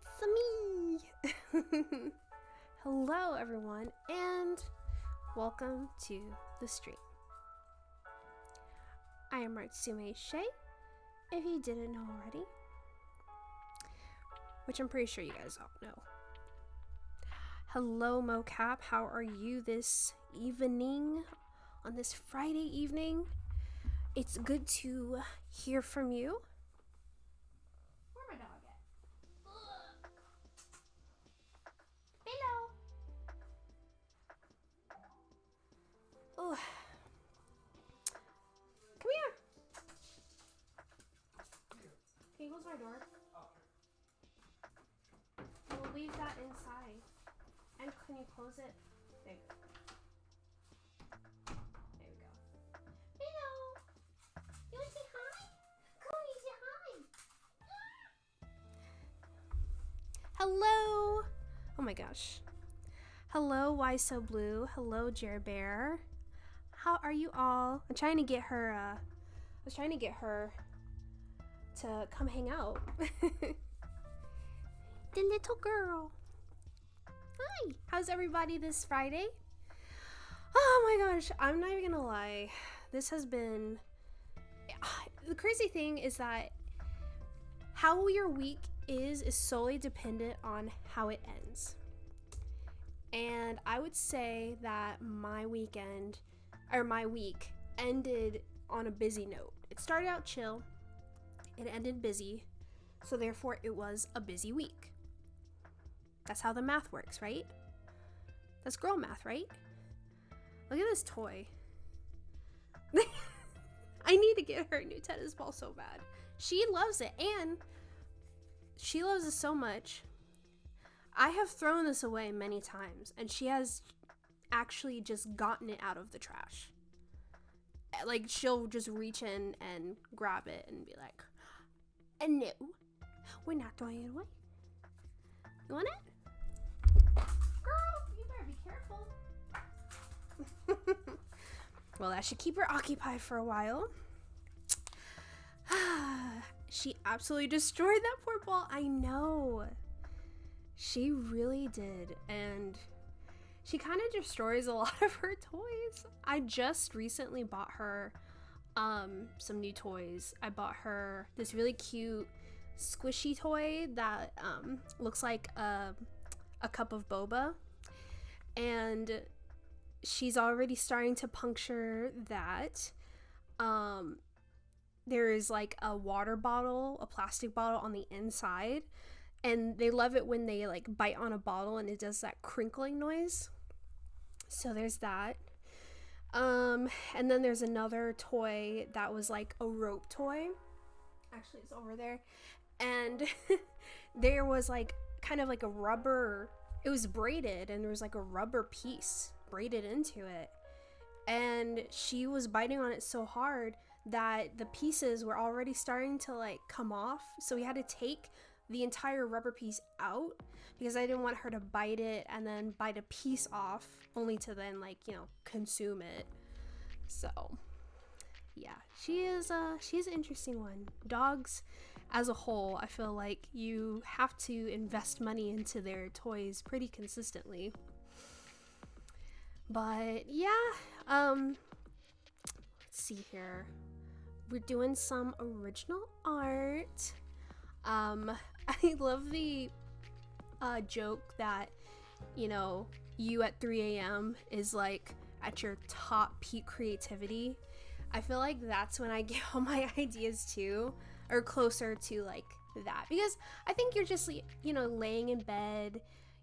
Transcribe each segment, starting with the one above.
it's me! Hello everyone and welcome to the stream. I am Artsume Shay, if you didn't know already, which I'm pretty sure you guys all know. Hello mocap, how are you this evening, on this Friday evening? It's good to hear from you. Where's my dog at? Hello. Oh. Come here. Can you close my door? We'll leave that inside. And can you close it? There. There we go. Hello. You want to say hi? Come on, you say hi. Hello. Oh my gosh. Hello, Why So Blue. Hello, Jer Bear. How are you all? I'm trying to get her. I was trying to get her to come hang out. The little girl. Hi. How's everybody this Friday? Oh my gosh, I'm not even gonna lie. This has been. The crazy thing is that how your week is solely dependent on how it ends. And I would say that my week ended on a busy note. It started out chill, it ended busy, so therefore it was a busy week. That's how the math works, right? That's girl math, right? Look at this toy. I need to get her a new tennis ball so bad. She loves it, and she loves it so much. I have thrown this away many times, and she has actually just gotten it out of the trash. Like, she'll just reach in and grab it and be like, no, we're not throwing it away. You want it? Girl, you better be careful. Well, that should keep her occupied for a while. She absolutely destroyed that poor ball. I know. She really did. And she kind of destroys a lot of her toys. I just recently bought her some new toys. I bought her this really cute squishy toy that looks like a cup of boba, and she's already starting to puncture that. There is like a water bottle, a plastic bottle on the inside, and they love it when they like bite on a bottle and it does that crinkling noise. So there's that. And then there's another toy that was like a rope toy. Actually, it's over there. And there was like kind of like a rubber, it was braided, and there was like a rubber piece braided into it. And she was biting on it so hard that the pieces were already starting to like come off. So we had to take the entire rubber piece out because I didn't want her to bite it and then bite a piece off only to then like, you know, consume it. So yeah, she's an interesting one. Dogs as a whole, I feel like you have to invest money into their toys pretty consistently. But yeah, let's see here. We're doing some original art. I love the joke that, you know, you at 3 a.m. is like at your top peak creativity. I feel like that's when I get all my ideas too, or closer to like that, because I think you're just, you know, laying in bed,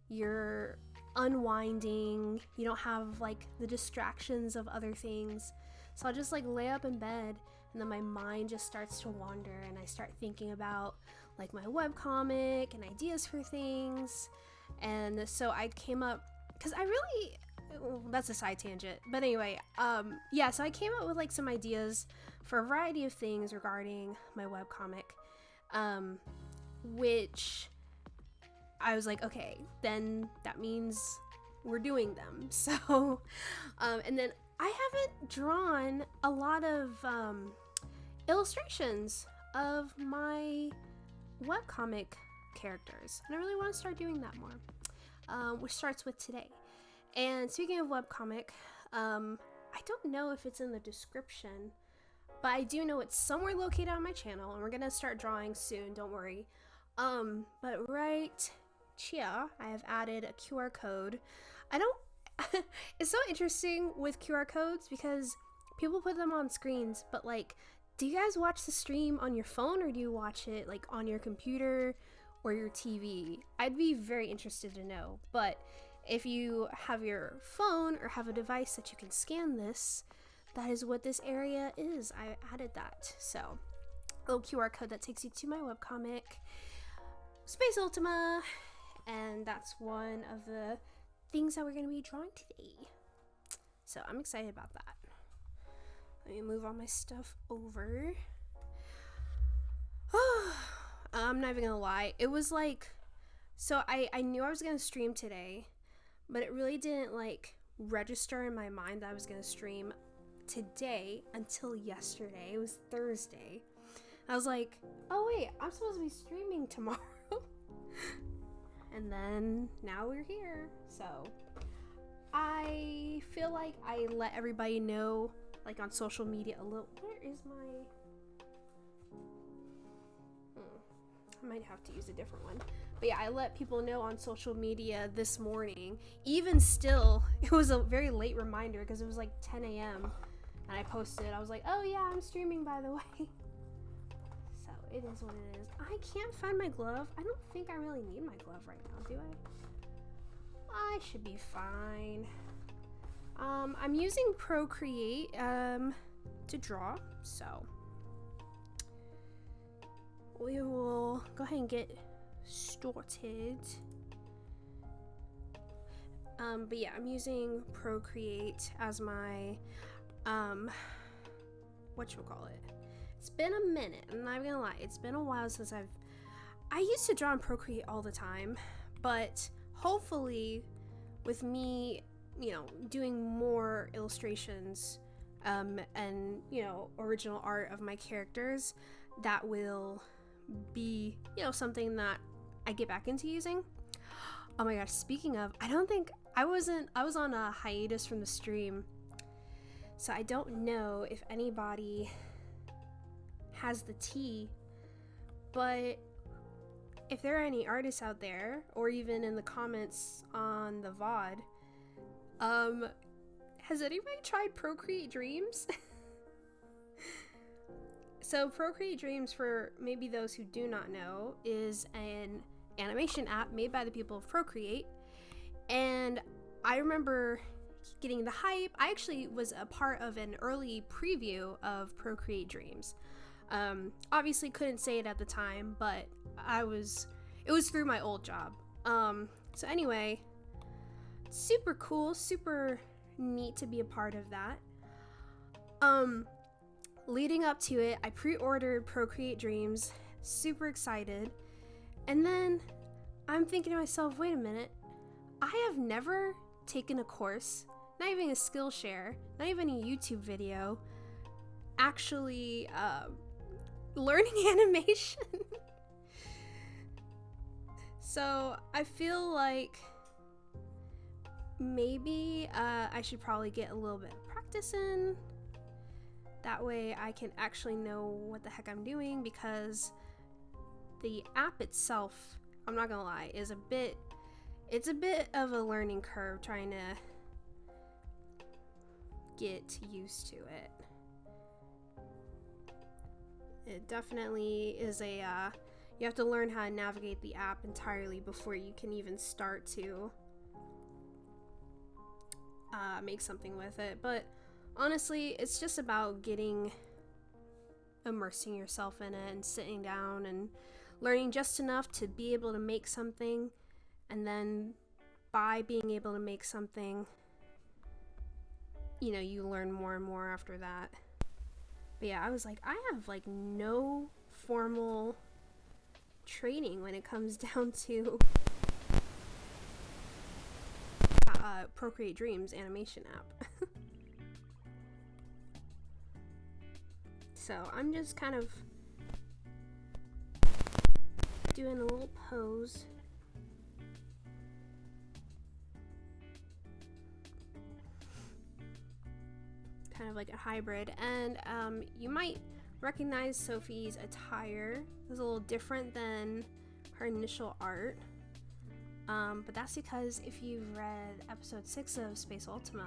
you're unwinding, you don't have like the distractions of other things. So I'll just like lay up in bed, and then my mind just starts to wander, and I start thinking about like my webcomic and ideas for things. And so I came up, because I really, well, that's a side tangent, but anyway, yeah, so I came up with like some ideas for a variety of things regarding my webcomic, which I was like, okay, then that means we're doing them. So and then I haven't drawn a lot of illustrations of my webcomic characters, and I really want to start doing that more, which starts with today. And speaking of webcomic, I don't know if it's in the description, but I do know it's somewhere located on my channel, and we're gonna start drawing soon, don't worry. But right here, I have added a QR code. It's so interesting with QR codes because people put them on screens, but like, do you guys watch the stream on your phone, or do you watch it like on your computer or your TV? I'd be very interested to know. But if you have your phone or have a device that you can scan this, that is what this area is. I added that. So, a little QR code that takes you to my webcomic, Space Ultima, and that's one of the things that we're going to be drawing today. So, I'm excited about that. Let me move all my stuff over. I'm not even going to lie. It was like, so I knew I was going to stream today, but it really didn't like register in my mind that I was going to stream today until yesterday. It was Thursday. I was like, oh wait, I'm supposed to be streaming tomorrow. And then now we're here. So I feel like I let everybody know, like on social media a little. Where is my I might have to use a different one. But yeah, I let people know on social media this morning. Even still, it was a very late reminder because it was like 10 a.m. and I posted. I was like, oh yeah, I'm streaming, by the way. So it is what it is. I can't find my glove. I don't think I really need my glove right now, do I? I should be fine. I'm using Procreate to draw, so we will go ahead and get started. But yeah, I'm using Procreate as my whatchamacallit. It's been a minute, I'm not gonna lie, it's been a while since I used to draw in Procreate all the time, but hopefully with me, you know, doing more illustrations and, you know, original art of my characters, that will be, you know, something that I get back into using. Oh my gosh, speaking of, I was on a hiatus from the stream, so I don't know if anybody has the tea, but if there are any artists out there, or even in the comments on the VOD, has anybody tried Procreate Dreams? So Procreate Dreams, for maybe those who do not know, is an animation app made by the people of Procreate, and I remember getting the hype. I actually was a part of an early preview of Procreate Dreams. Obviously couldn't say it at the time, but it was through my old job. So anyway, super cool, super neat to be a part of that. Leading up to it, I pre-ordered Procreate Dreams, super excited, and then I'm thinking to myself, wait a minute, I have never taken a course, not even a Skillshare, not even a YouTube video, actually learning animation. So I feel like maybe I should probably get a little bit of practice in. That way I can actually know what the heck I'm doing, because the app itself, I'm not gonna lie, it's a bit of a learning curve trying to get used to it. It definitely is you have to learn how to navigate the app entirely before you can even start to make something with it. But honestly, it's just about immersing yourself in it and sitting down and learning just enough to be able to make something, and then by being able to make something, you know, you learn more and more after that. But yeah, I was like, I have like no formal training when it comes down to Procreate Dreams animation app. So I'm just kind of doing a little pose. Kind of like a hybrid. And you might recognize Sophie's attire. It's a little different than her initial art. But that's because if you've read episode 6 of Space Ultima,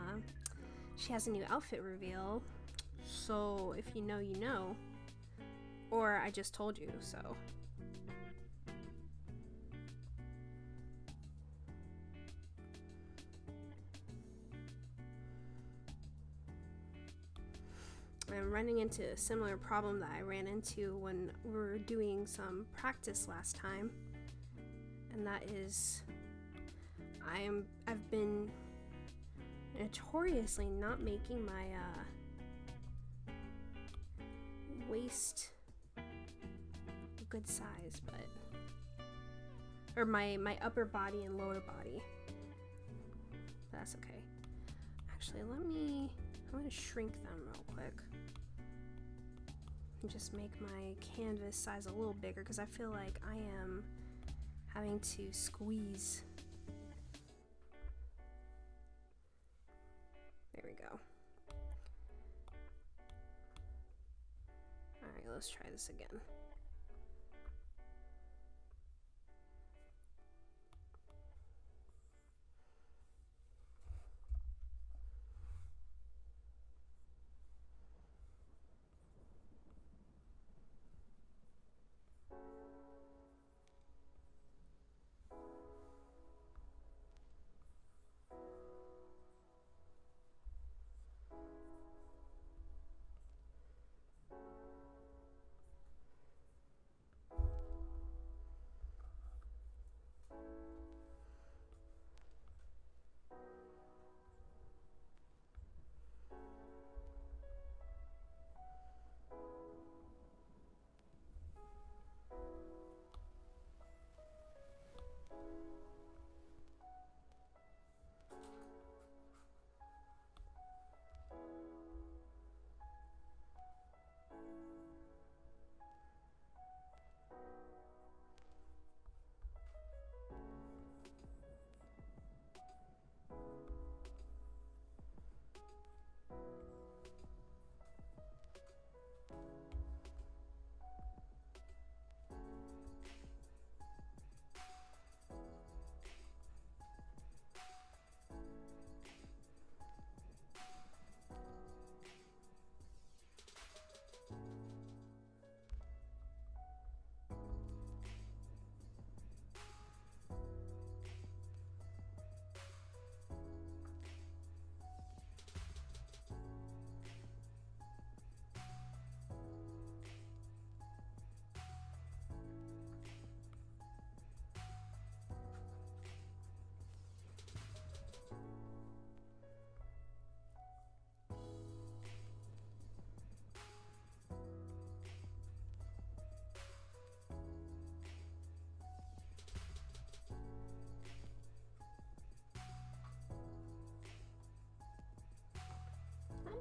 she has a new outfit reveal. So if you know, you know. Or I just told you, so. I'm running into a similar problem that I ran into when we were doing some practice last time. And that is, I've been notoriously not making my waist a good size, or my upper body and lower body. But that's okay. Actually, I'm gonna shrink them real quick and just make my canvas size a little bigger because I feel like I am having to squeeze. There we go. Alright, let's try this again.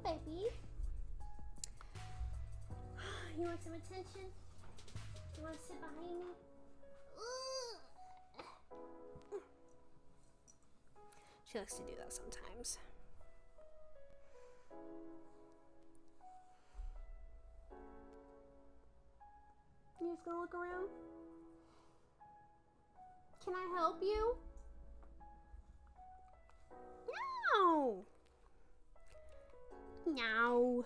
Baby, you want some attention? You want to sit behind me? She likes to do that sometimes. You just gonna look around? Can I help you? No! No.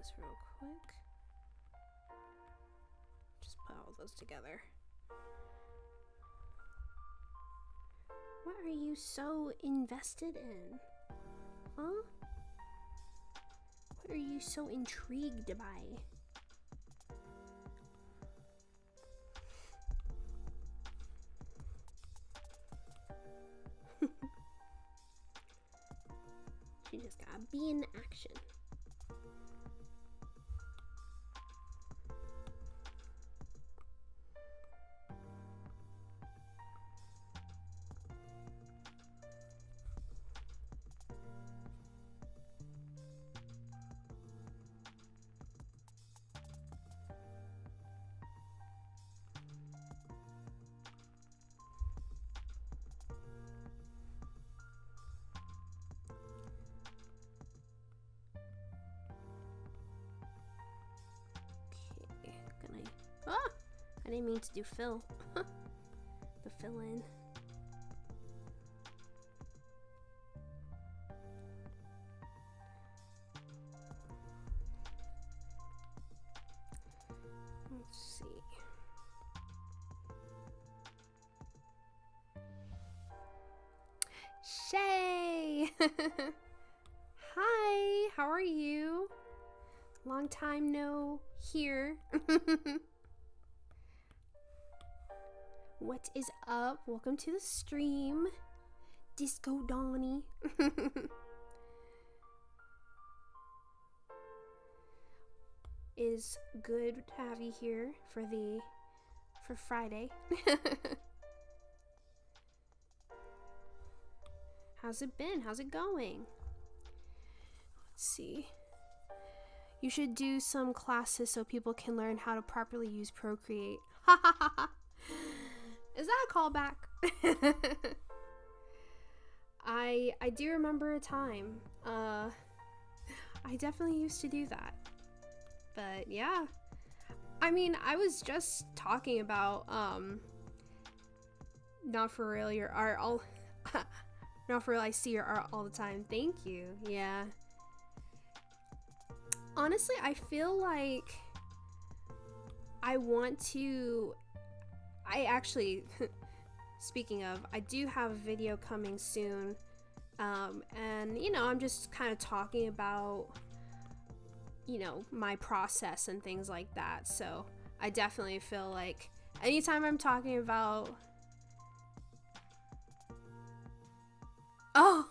this real quick. Just put all those together. What are you so invested in? Huh? What are you so intrigued by? She just gotta be in action. I didn't mean to do fill. The fill in. Let's see. Shay! Hi, how are you? Long time no here. What is up? Welcome to the stream, Disco Donnie. Is good to have you here for Friday. How's it been? How's it going? Let's see. You should do some classes so people can learn how to properly use Procreate. Ha ha ha ha. Is that a callback? I do remember a time. I definitely used to do that. But yeah. I mean, I was just talking about Not For Real, your art all Not For Real, I see your art all the time. Thank you. Yeah. Honestly, I feel like I actually, speaking of, I do have a video coming soon, and, you know, I'm just kind of talking about, you know, my process and things like that, so I definitely feel like anytime I'm talking about, oh,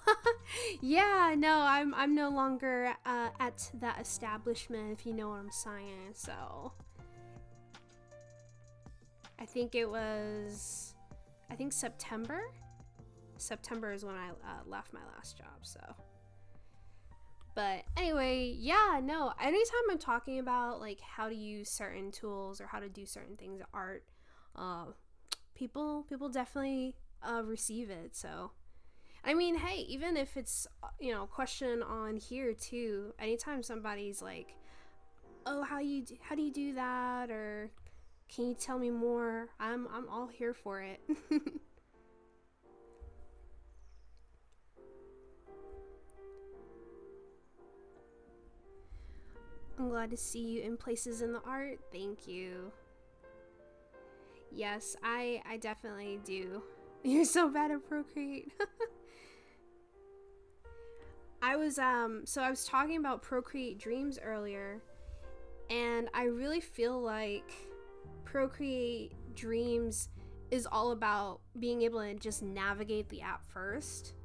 yeah, no, I'm no longer, at that establishment, if you know what I'm saying, so... I think September is when I left my last job, so. But anyway, yeah, no, anytime I'm talking about like how to use certain tools or how to do certain things in art, people definitely receive it, so. I mean, hey, even if it's, you know, a question on here too, anytime somebody's like, oh, how do you do that, or can you tell me more? I'm all here for it. I'm glad to see you in places in the art. Thank you. Yes, I definitely do. You're so bad at Procreate. I was talking about Procreate Dreams earlier, and I really feel like Procreate Dreams is all about being able to just navigate the app first.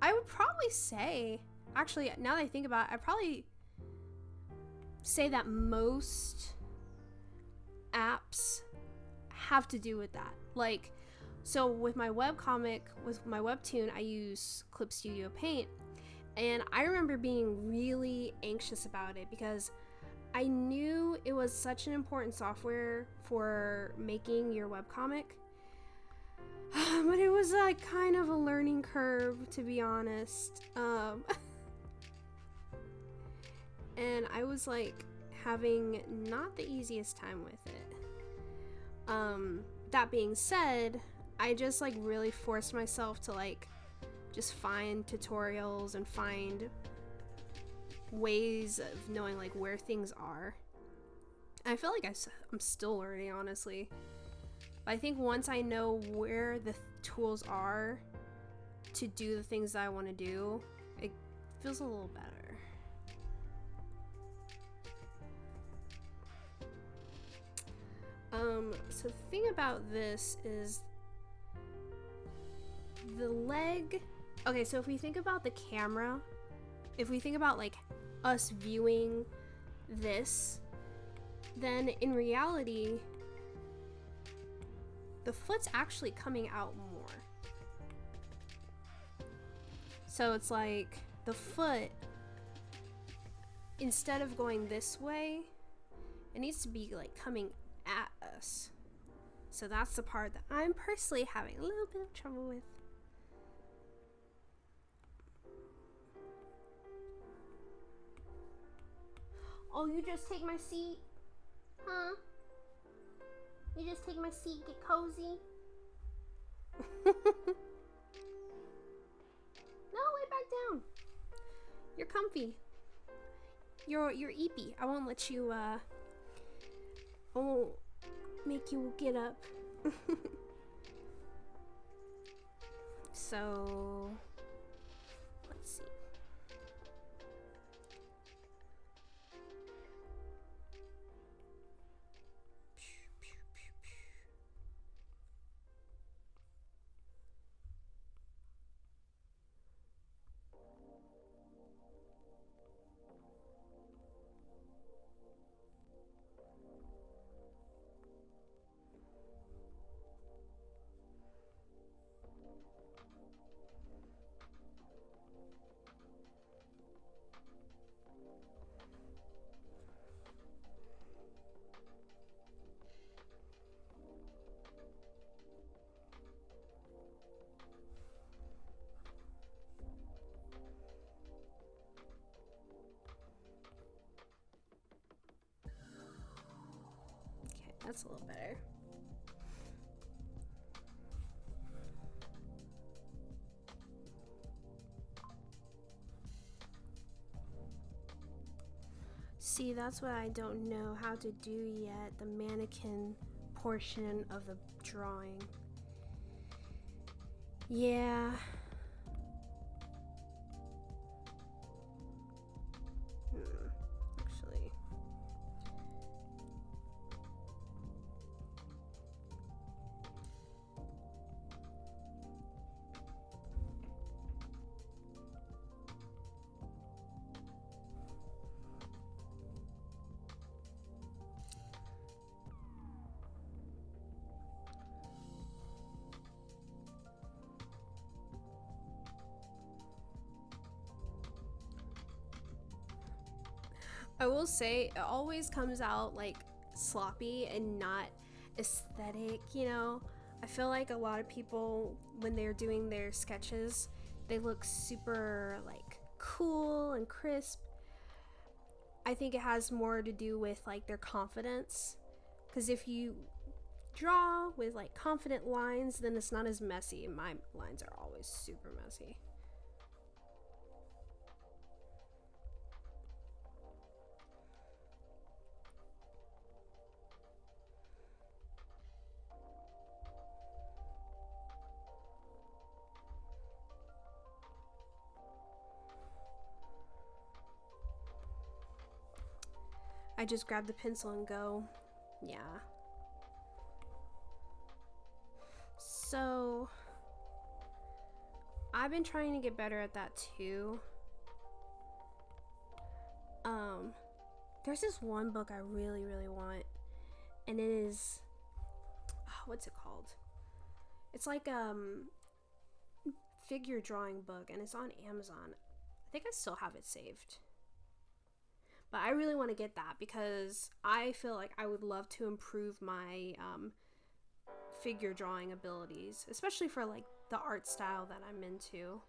I would probably say, actually, now that I think about it, I'd probably say that most apps have to do with that. Like, so with my webcomic, with my WEBTOON, I use Clip Studio Paint, and I remember being really anxious about it because I knew it was such an important software for making your webcomic, but it was like kind of a learning curve, to be honest. And I was like having not the easiest time with it. That being said, I just like really forced myself to like just find tutorials and find ways of knowing like where things are. I feel like I'm still learning, honestly. But I think once I know where the tools are to do the things that I want to do, it feels a little better. So the thing about this is the leg. Okay, so if we think about the camera, if we think about like us viewing this, then in reality, the foot's actually coming out more. So it's like the foot, instead of going this way, it needs to be like coming at us. So that's the part that I'm personally having a little bit of trouble with. Oh, you just take my seat? Huh? You just take my seat, get cozy? No, lay back down. You're comfy. You're eepy. I won't let you, I won't make you get up. So, let's see. That's a little better. See, that's what I don't know how to do yet, the mannequin portion of the drawing. Yeah. Actually. I will say, it always comes out like sloppy and not aesthetic, you know? I feel like a lot of people, when they're doing their sketches, they look super like cool and crisp. I think it has more to do with like their confidence. Because if you draw with like confident lines, then it's not as messy. My lines are always super messy. I just grab the pencil and go. Yeah. So I've been trying to get better at that too. There's this one book I really, really want, and it is, what's it called? It's like figure drawing book, and it's on Amazon. I think I still have it saved. But I really want to get that because I feel like I would love to improve my figure drawing abilities, especially for like the art style that I'm into.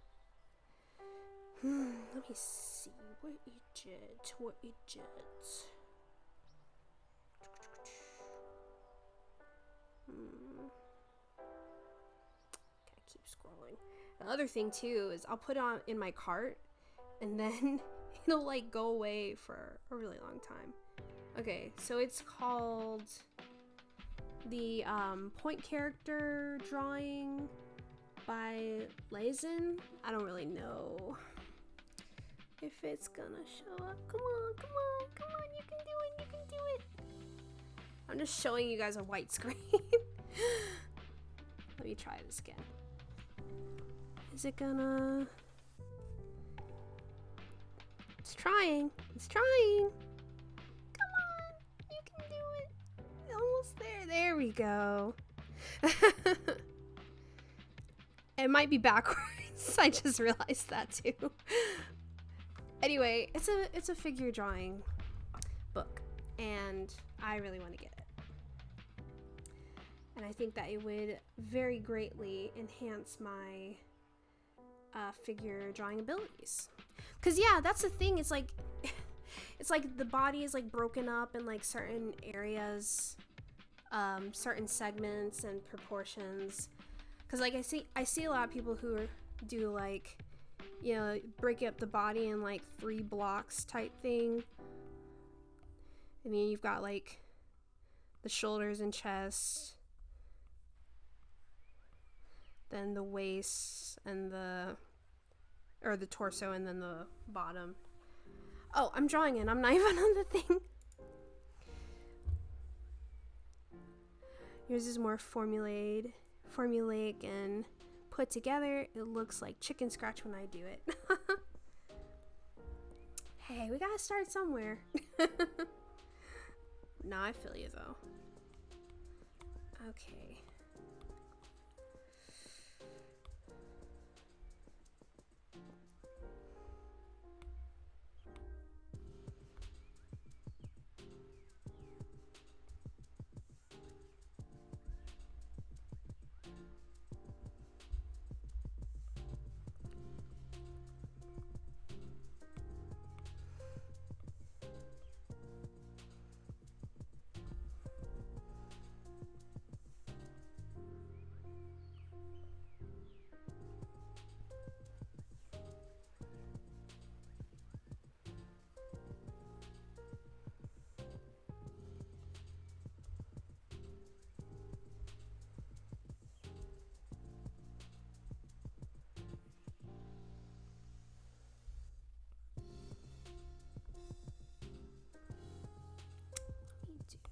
Let me see. What is it? What is it? Okay, keep scrolling. The other thing too is I'll put it on in my cart, and then it'll like go away for a really long time. Okay, so it's called the point character drawing by Lazen. I don't really know if it's gonna show up. Come on, come on, come on, you can do it, you can do it. I'm just showing you guys a white screen. Let me try this again. Is it gonna... It's trying, it's trying. Come on, you can do it. Almost there, there we go. It might be backwards. I just realized that too. Anyway, it's a figure drawing book, and I really want to get it. And I think that it would very greatly enhance my figure drawing abilities. Cause yeah, that's the thing. It's like the body is like broken up in like certain areas, certain segments and proportions. Cause like I see a lot of people who do like, you know, break up the body in like 3 blocks type thing. I mean, you've got like the shoulders and chest, then the waist and the torso, and then the bottom. Oh, I'm drawing it. I'm not even on the thing. Yours is more formulaic and put together. It looks like chicken scratch when I do it. Hey, we gotta start somewhere. Nah, I feel you though. Okay.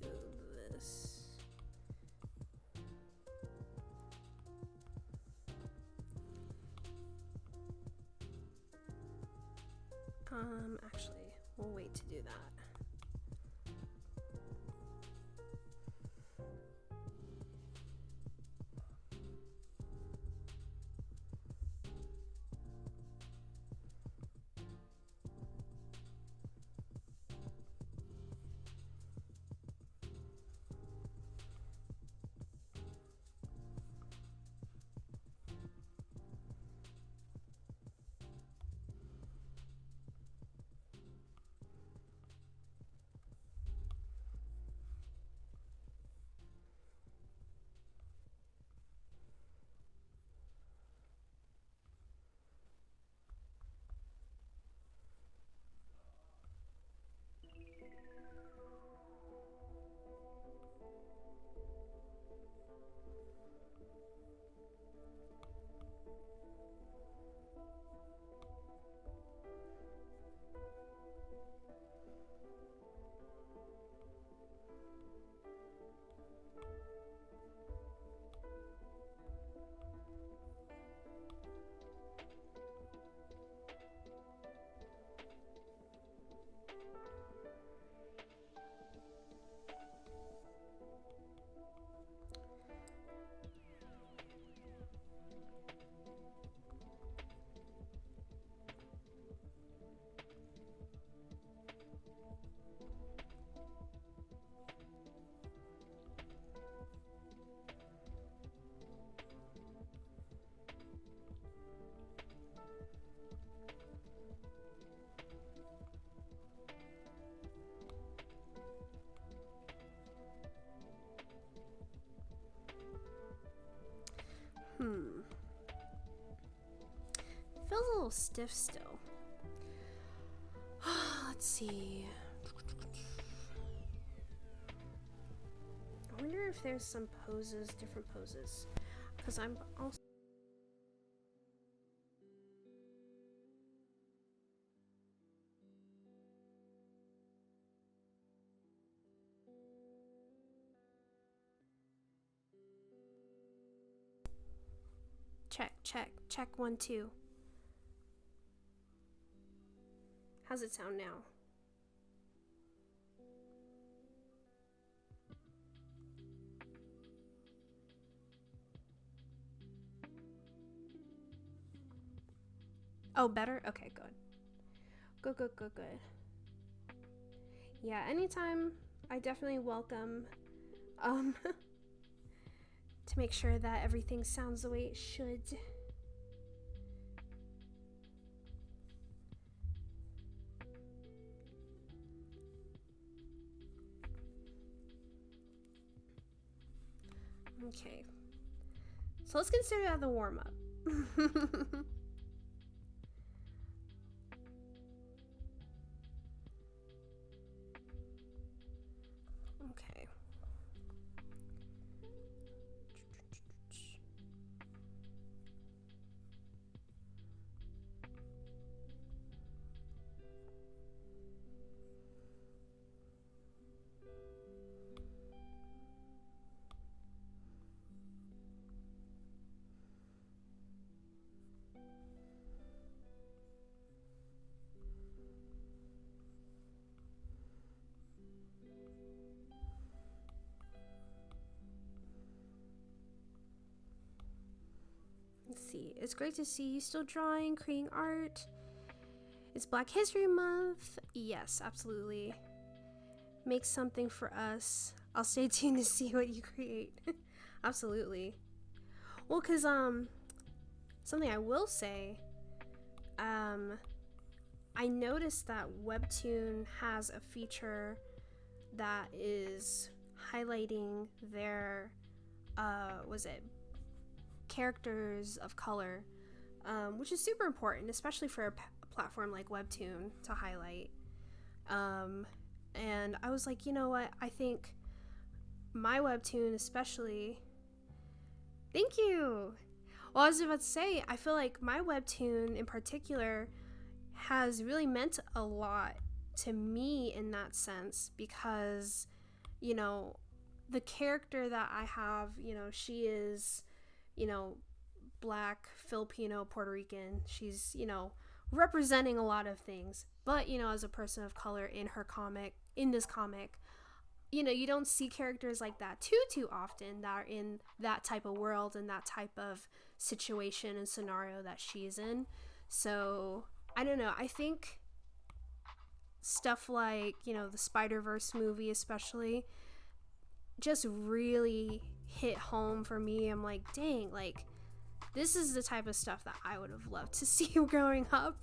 Do this. Actually, we'll wait to do that. Feels a little stiff still. Let's see. I wonder if there's some poses, different poses. Because I'm also... Check 1 2. How's it sound now? Oh, better? Okay, good. Good. Yeah, anytime, I definitely welcome to make sure that everything sounds the way it should. Okay, so let's consider that the warm-up. Okay. Let's see. It's great to see you still drawing, creating art. It's Black History Month. Yes, absolutely. Make something for us. I'll stay tuned to see what you create. Absolutely. Well, cause something I will say, I noticed that WEBTOON has a feature that is highlighting their characters of color, which is super important, especially for a platform like WEBTOON to highlight. And I was like, you know what, I think my WEBTOON especially, thank you. Well, I was about to say, I feel like my WEBTOON in particular has really meant a lot to me in that sense, because, you know, the character that I have, you know, she is, you know, Black, Filipino, Puerto Rican. She's, you know, representing a lot of things. But, you know, as a person of color in this comic, you know, you don't see characters like that too often that are in that type of world and that type of situation and scenario that she's in. So, I don't know. I think stuff like, you know, the Spider-Verse movie especially just really hit home for me. I'm like, dang, like, this is the type of stuff that I would have loved to see growing up.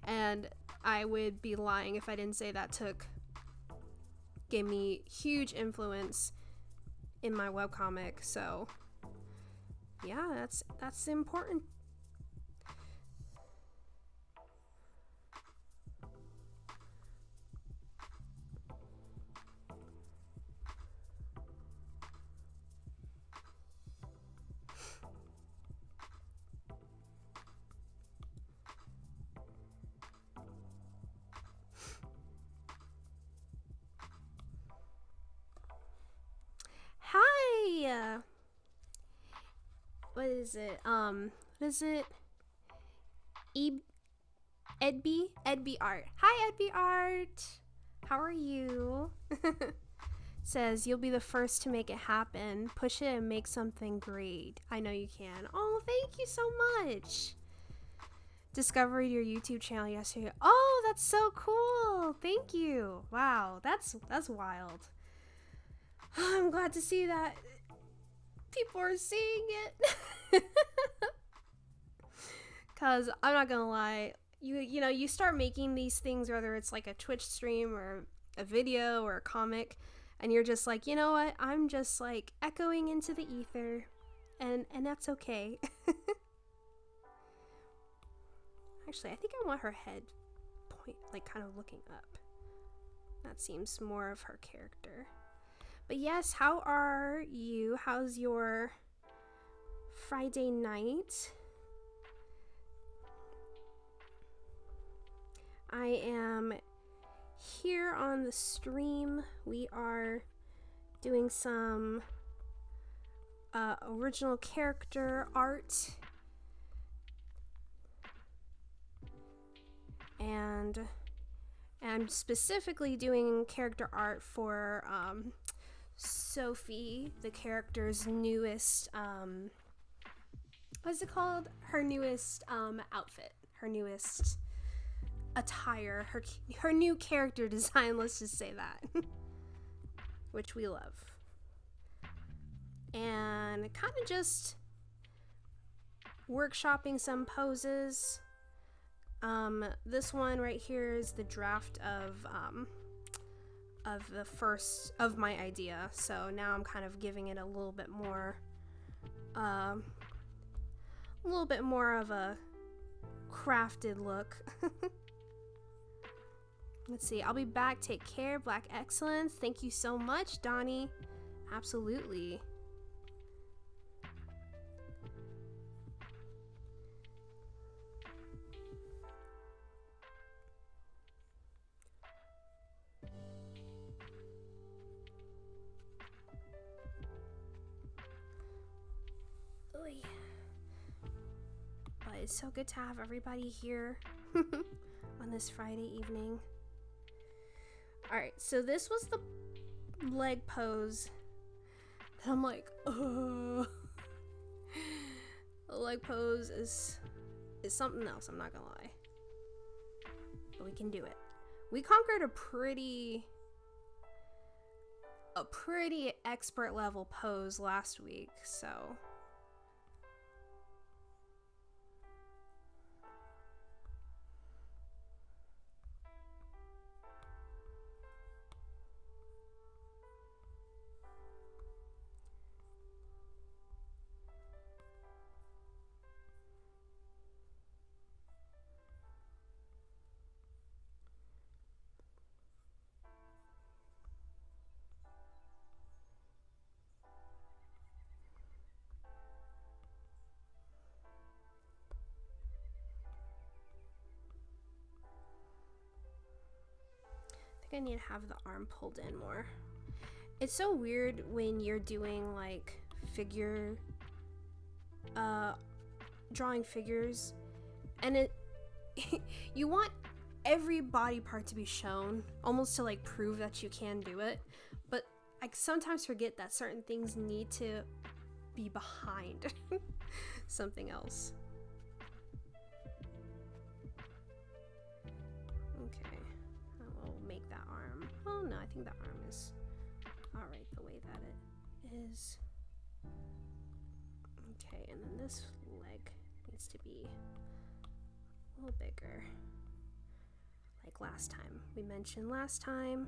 And I would be lying if I didn't say that gave me huge influence in my webcomic. So yeah, that's important. Hi. What is it? Edby Art. Hi, Edby Art. How are you? Says you'll be the first to make it happen. Push it and make something great. I know you can. Oh, thank you so much. Discovered your YouTube channel yesterday. Oh, that's so cool. Thank you. Wow, that's wild. I'm glad to see that people are seeing it. Cause I'm not gonna lie, you know, you start making these things, whether it's like a Twitch stream or a video or a comic, and you're just like, you know what, I'm just like echoing into the ether, and that's okay. Actually, I think I want her head point, like kind of looking up. That seems more of her character. But yes, how are you? How's your Friday night? I am here on the stream. We are doing some original character art. And I'm specifically doing character art for Sophie, the character's newest, what's it called? Her newest outfit, her newest attire, her new character design, let's just say that, which we love. And kind of just workshopping some poses. This one right here is the draft of the first of my idea, so now I'm kind of giving it a little bit more of a crafted look. Let's see, I'll be back. Take care. Black Excellence. Thank you so much, Donnie. Absolutely. But it's so good to have everybody here on this Friday evening. Alright, so this was the leg pose. And I'm like, oh. The leg pose is something else, I'm not gonna lie. But we can do it. We conquered a pretty expert level pose last week, so I need to have the arm pulled in more. It's so weird when you're doing like drawing figures, and it you want every body part to be shown, almost to like prove that you can do it, but I sometimes forget that certain things need to be behind something else. Oh no, I think the arm is alright the way that it is. Okay, and then this leg needs to be a little bigger. Like last time. We mentioned last time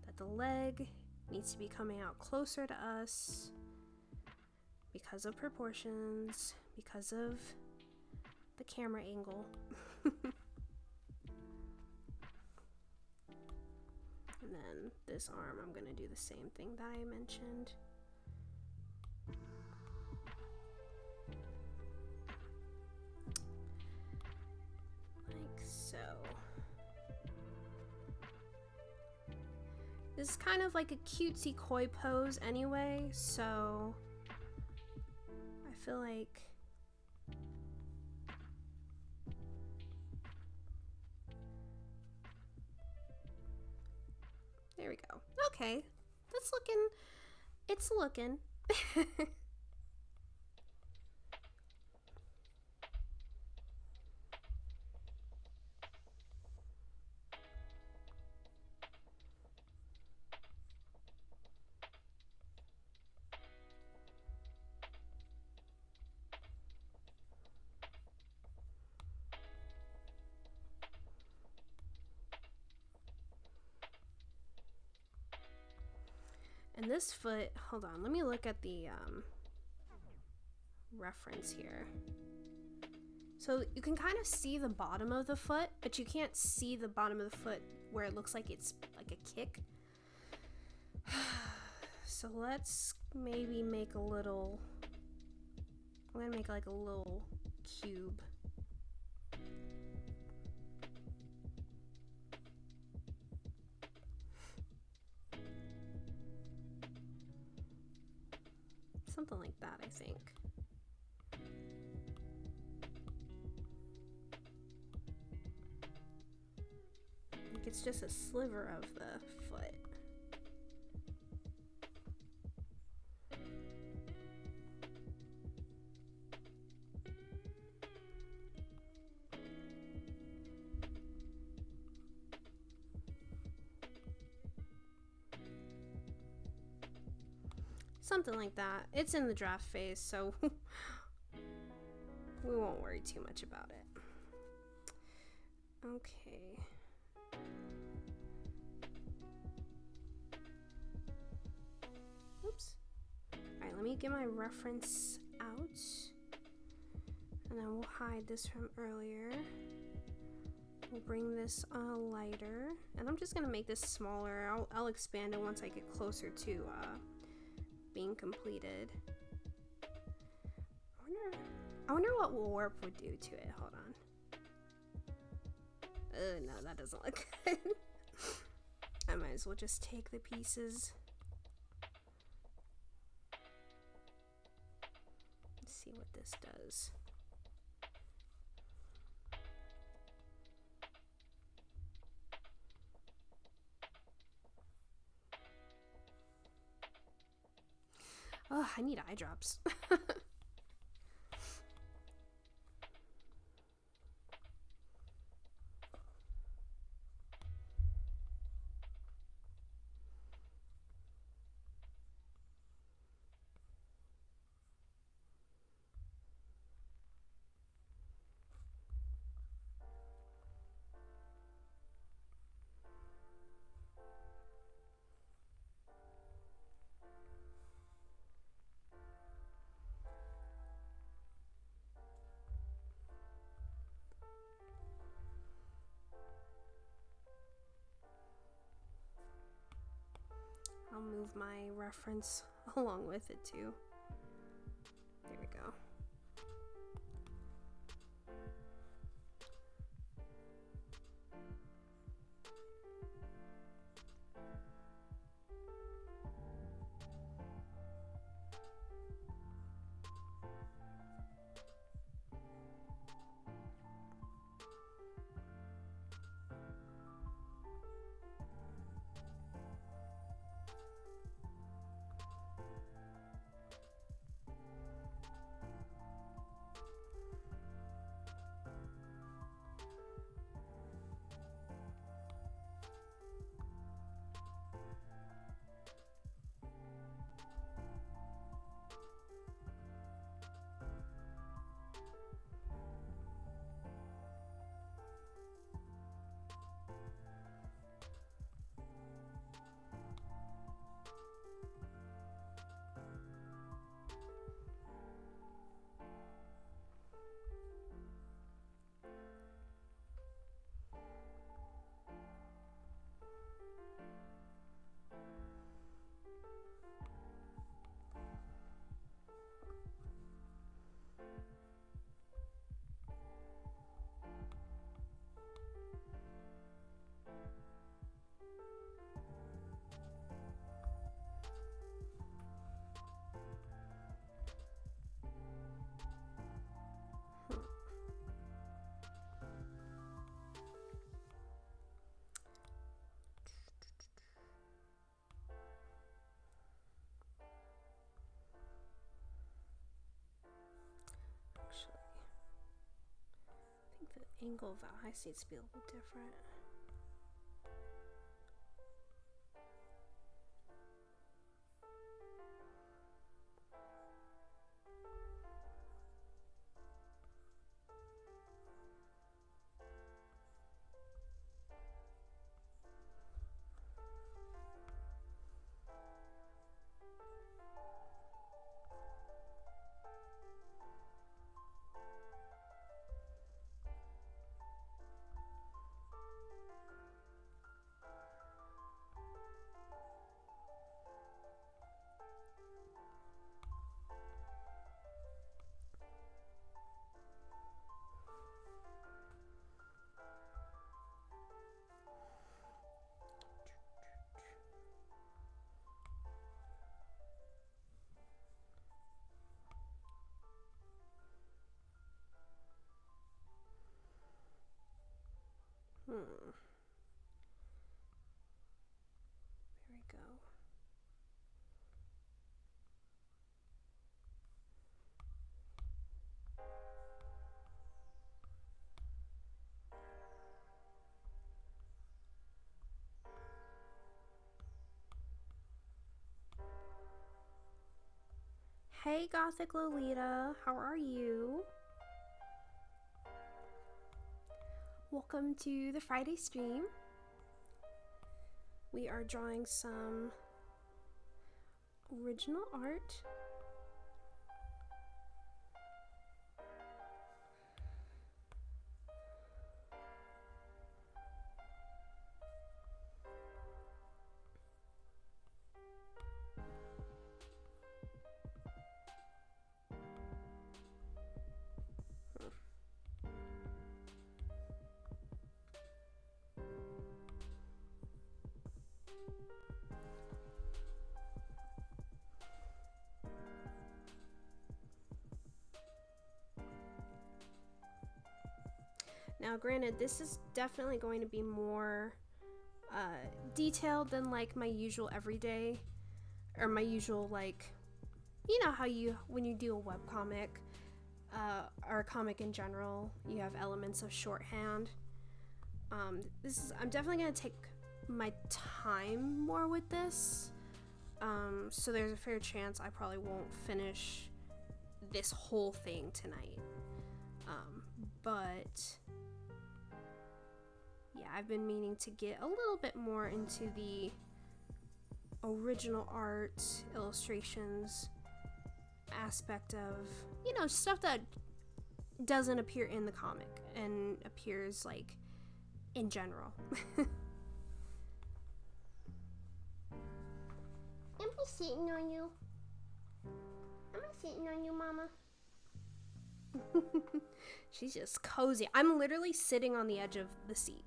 that the leg needs to be coming out closer to us because of proportions, because of the camera angle. And then this arm, I'm gonna do the same thing that I mentioned. Like so. This is kind of like a cutesy koi pose anyway, so I feel like there we go. Okay, that's looking, it's looking. And this foot, hold on, let me look at the reference here. So you can kind of see the bottom of the foot, but you can't see the bottom of the foot where it looks like it's like a kick. So let's maybe make a little, I'm gonna make like a little cube. Something like that, I think. It's just a sliver of the foot. Something like that. It's in the draft phase, so we won't worry too much about it. Okay. Oops. Alright, let me get my reference out. And then we'll hide this from earlier. We'll bring this lighter. And I'm just going to make this smaller. I'll expand it once I get closer to being completed. I wonder what warp would do to it. Hold on. No, that doesn't look good. I might as well just take the pieces. Let's see what this does. Oh, I need eye drops. I'll move my reference along with it too. There we go. Angle of the eyes needs to be a little different. we go. Hey Gothic Lolita, how are you? Welcome to the Friday stream. We are drawing some original art. Now, granted, this is definitely going to be more detailed than like my usual everyday, or my usual, like, you know how when you do a webcomic or a comic in general, you have elements of shorthand. I'm definitely going to take my time more with this, so there's a fair chance I probably won't finish this whole thing tonight, but yeah, I've been meaning to get a little bit more into the original art, illustrations aspect of, you know, stuff that doesn't appear in the comic and appears like in general. I'm just sitting on you. I'm sitting on you, Mama. She's just cozy. I'm literally sitting on the edge of the seat.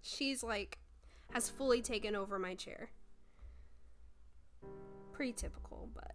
She's like, has fully taken over my chair. Pretty typical, but.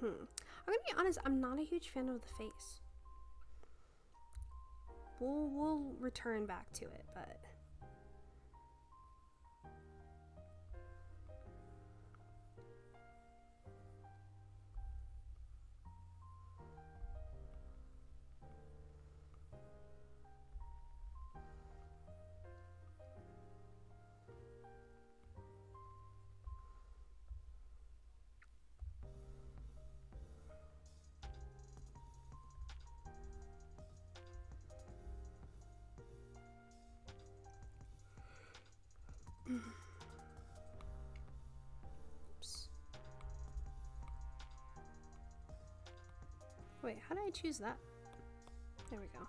I'm gonna be honest, I'm not a huge fan of the face. We'll return back to it, but oops. Wait, how did I choose that? There we go.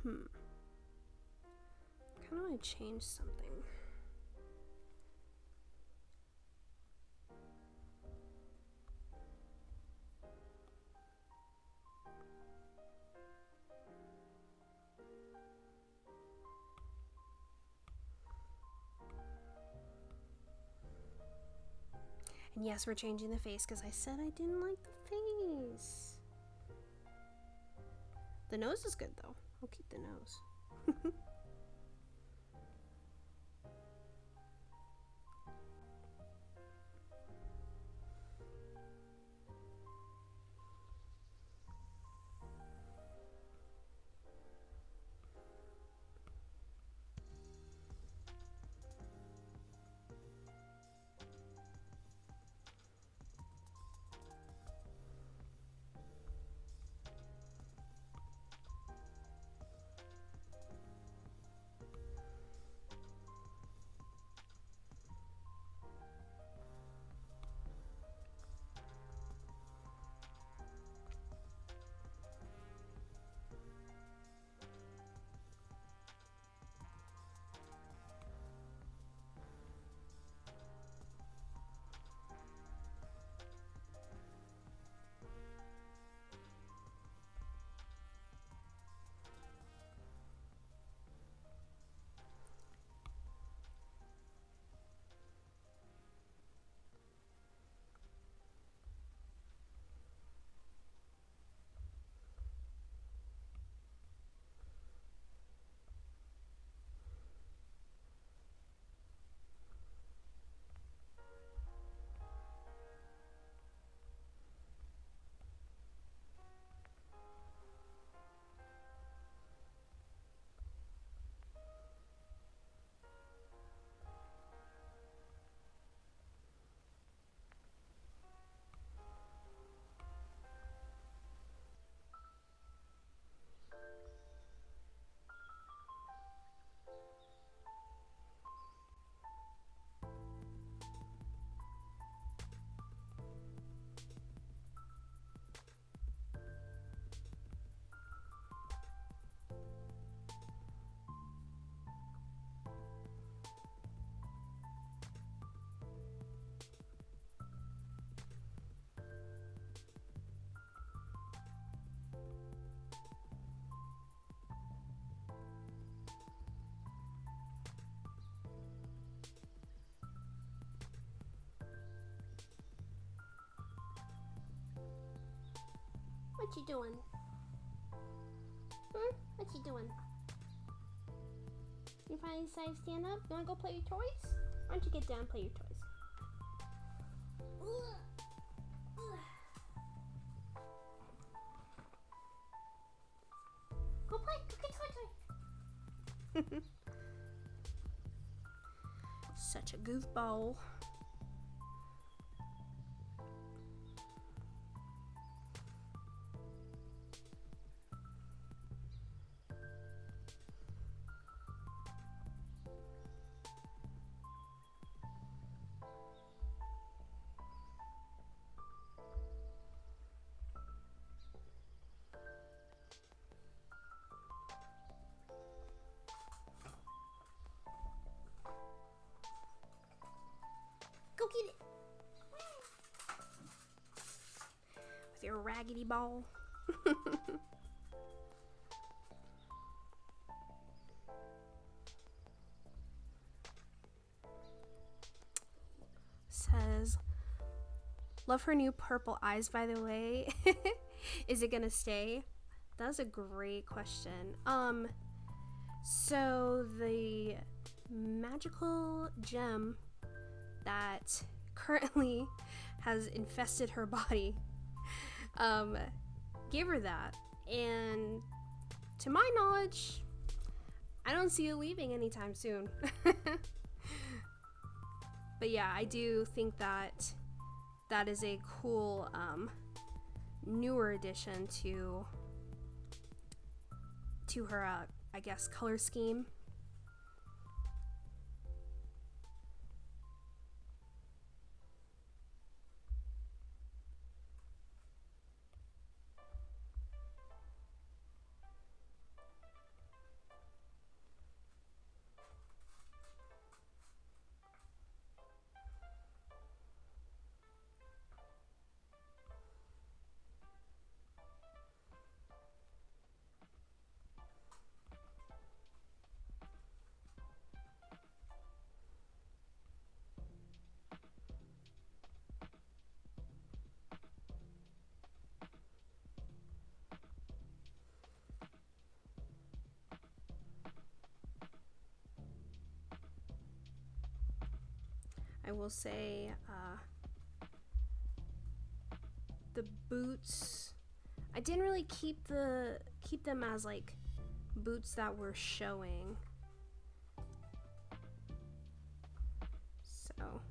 I kind of want to change something. And yes, we're changing the face because I said I didn't like the face. The nose is good though. I'll keep the nose. What you doing? What you doing? You finally decided to stand up? You wanna go play your toys? Why don't you get down and play your toys? Go play! Go get toy! Such a goofball. Go get it! With your raggedy ball. Says, love her new purple eyes, by the way. Is it gonna stay? That's a great question. So the magical gem that currently has infested her body gave her that, and to my knowledge I don't see it leaving anytime soon. But yeah, I do think that that is a cool newer addition to her I guess color scheme. I will say the boots, I didn't really keep them as like boots that were showing. So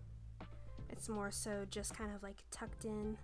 it's more so just kind of like tucked in.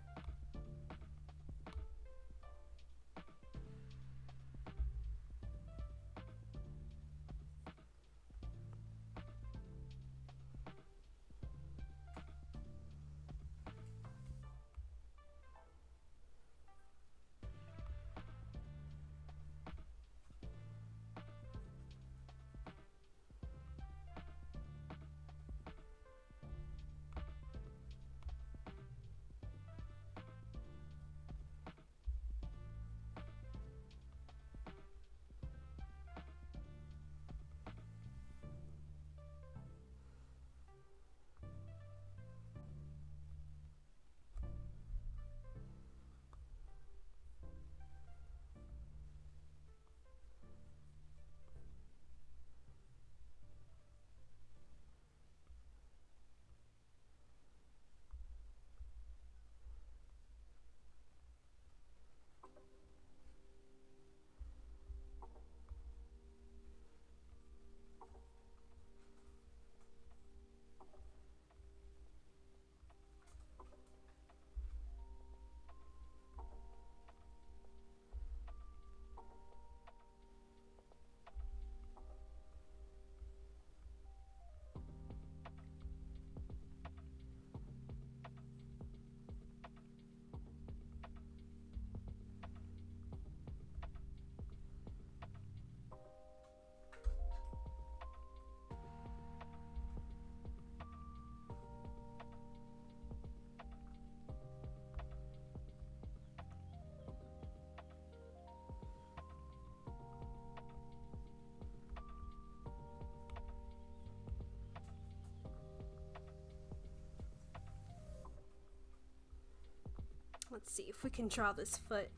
Let's see if we can draw this foot.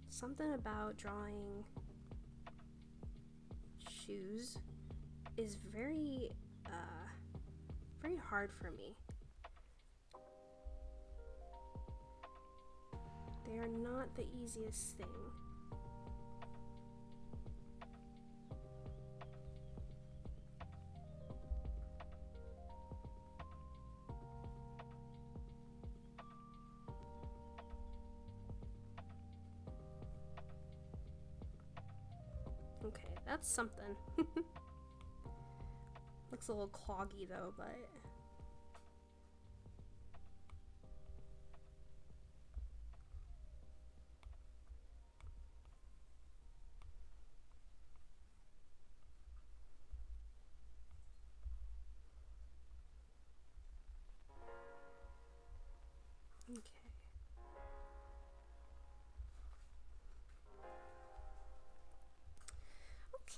Something about drawing shoes is very hard for me. They are not the easiest thing. Okay, that's something. Looks a little cloggy though, but okay.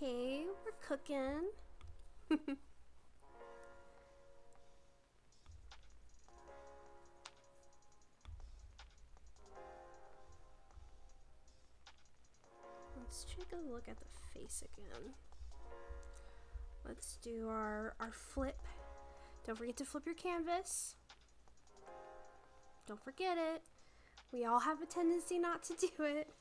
Okay, we're cooking. Let's take a look at the face again. Let's do our flip. Don't forget to flip your canvas. Don't forget it. We all have a tendency not to do it.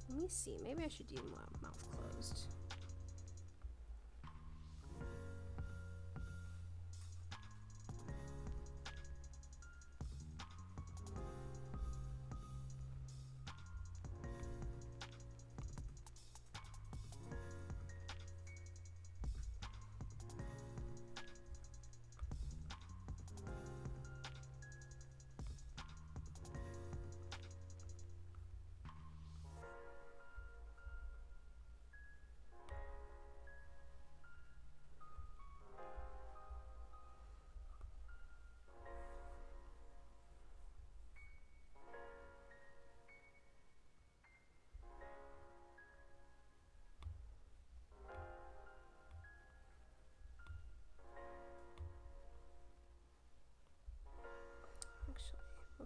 Let me see, maybe I should do mouth closed.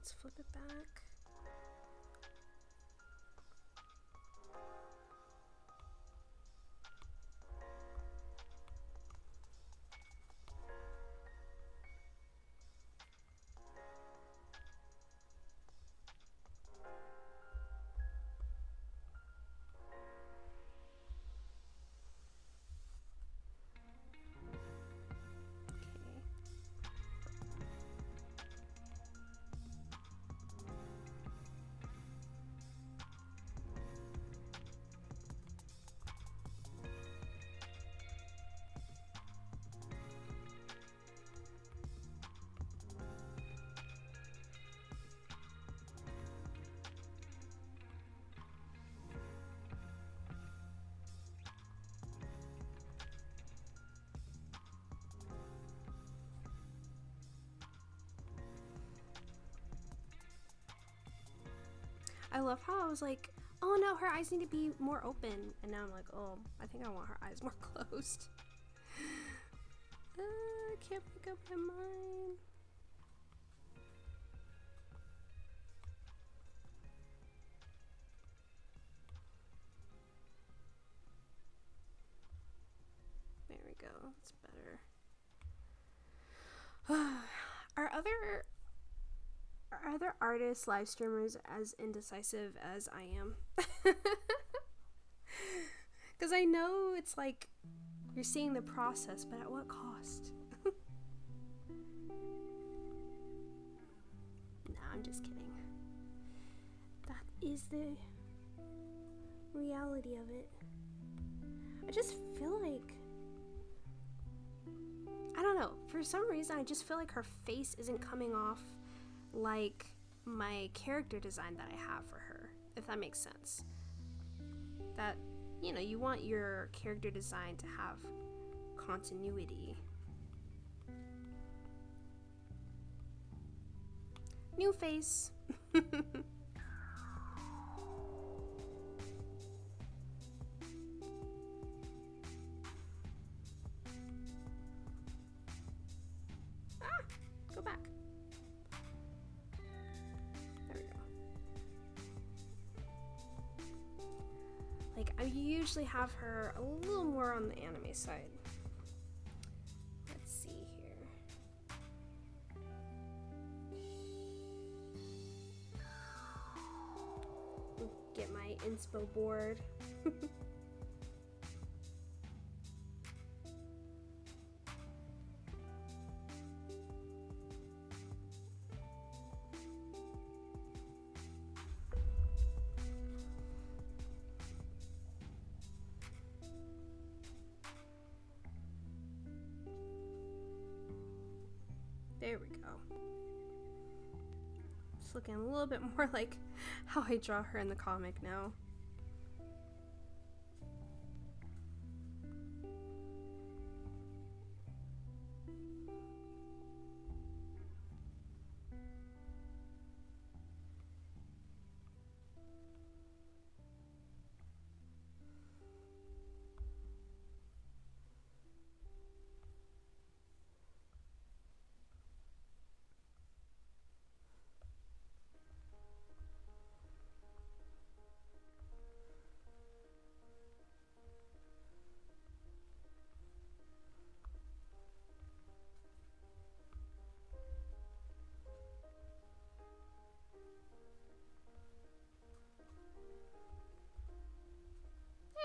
let's flip it back. I love how I was like, oh no, her eyes need to be more open. And now I'm like, oh, I think I want her eyes more closed. I can't pick up my mind. There we go, that's better. Are other artists, live streamers as indecisive as I am? Because I know it's like you're seeing the process, but at what cost? Nah, I'm just kidding. That is the reality of it. I just feel like, I don't know, for some reason I just feel like her face isn't coming off like my character design that I have for her, if that makes sense. That, you know, you want your character design to have continuity. New face. Go back. There we go. Like, I usually have her a little more on the anime side. Let's see here. Get my inspo board. There we go. It's looking a little bit more like how I draw her in the comic now.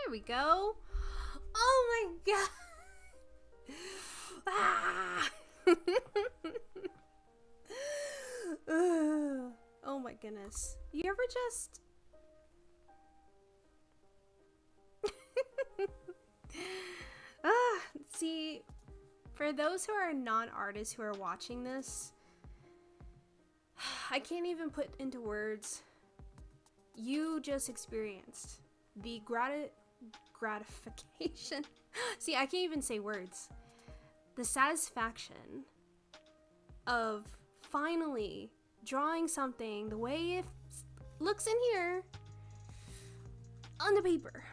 There we go. Oh my god. Ah. Oh my goodness. You ever just see, for those who are non-artists who are watching this, I can't even put into words. You just experienced the gratification. See, I can't even say words. The satisfaction of finally drawing something the way it looks in here on the paper.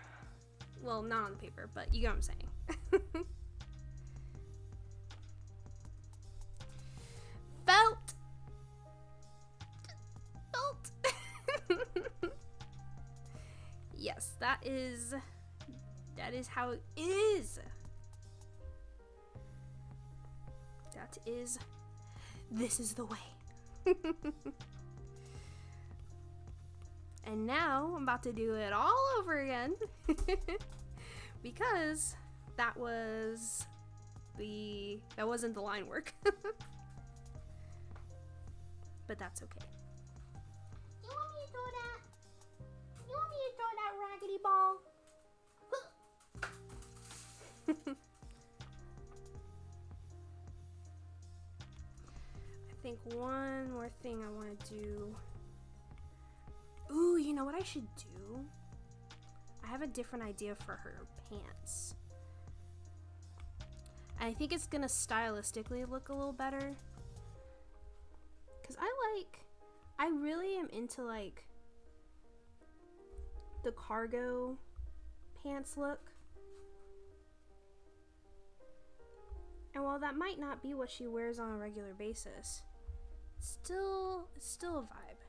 Well, not on the paper, but you get what I'm saying. Felt yes, that is how it is. That is, this is the way. And now I'm about to do it all over again because that wasn't the line work. But that's okay. You want me to throw that? You want me to throw that raggedy ball? I think one more thing I want to do. Ooh, you know what I should do? I have a different idea for her pants. I think it's gonna stylistically look a little better. Cause I really am into like the cargo pants look. And while that might not be what she wears on a regular basis, it's still a vibe.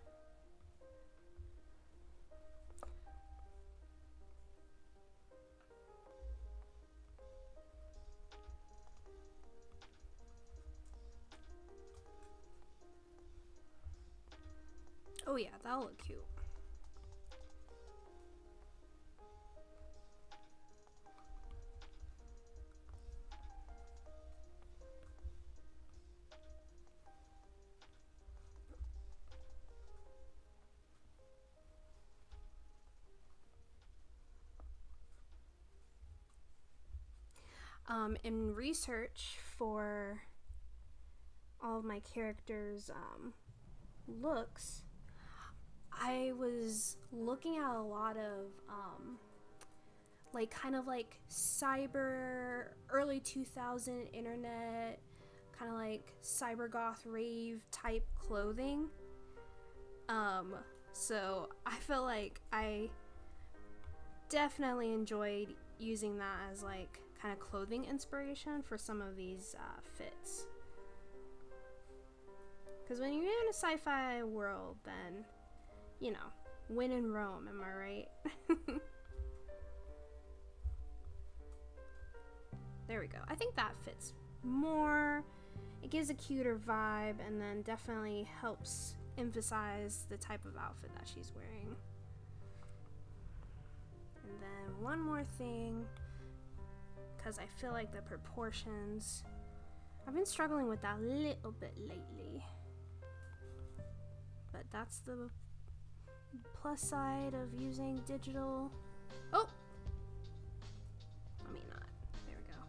Oh yeah, that'll look cute. In research for all of my characters' looks, I was looking at a lot of like kind of like cyber early 2000 internet, kind of like cyber goth rave type clothing. So I feel like I definitely enjoyed using that as like kind of clothing inspiration for some of these fits. Because when you're in a sci-fi world, then, you know, win in Rome, am I right? There we go. I think that fits more. It gives a cuter vibe and then definitely helps emphasize the type of outfit that she's wearing. And then one more thing, because I feel like the proportions, I've been struggling with that a little bit lately. But that's the plus side of using digital. Oh! Let me not. There we go.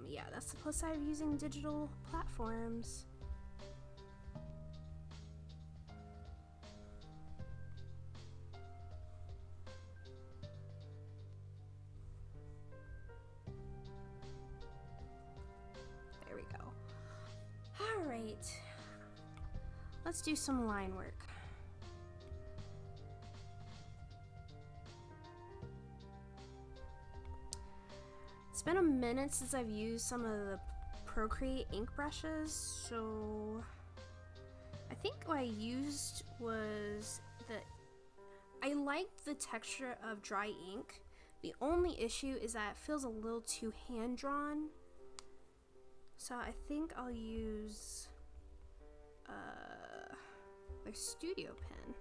Yeah, that's the plus side of using digital platforms. There we go. All right. Let's do some line work. It's been a minute since I've used some of the Procreate ink brushes, so I think what I used was I liked the texture of dry ink. The only issue is that it feels a little too hand-drawn. So I think I'll use a studio pen.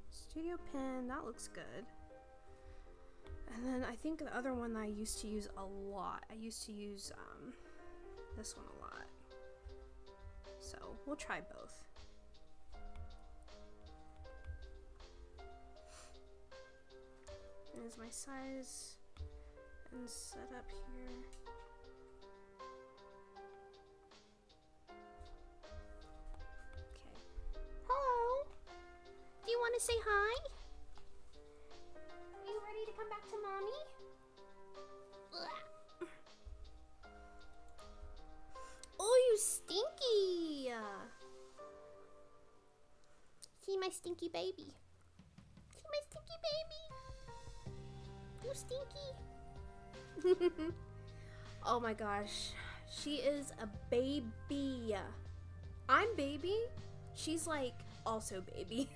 Studio pen, that looks good. And then I think the other one that I used to use a lot, I used to use this one a lot. So we'll try both. There's my size and setup here. Okay. Hello. Do you want to say hi? Are you ready to come back to mommy? Ugh. Oh, you stinky! See my stinky baby. See my stinky baby. You stinky. Oh my gosh. She is a baby. I'm baby. She's like also baby.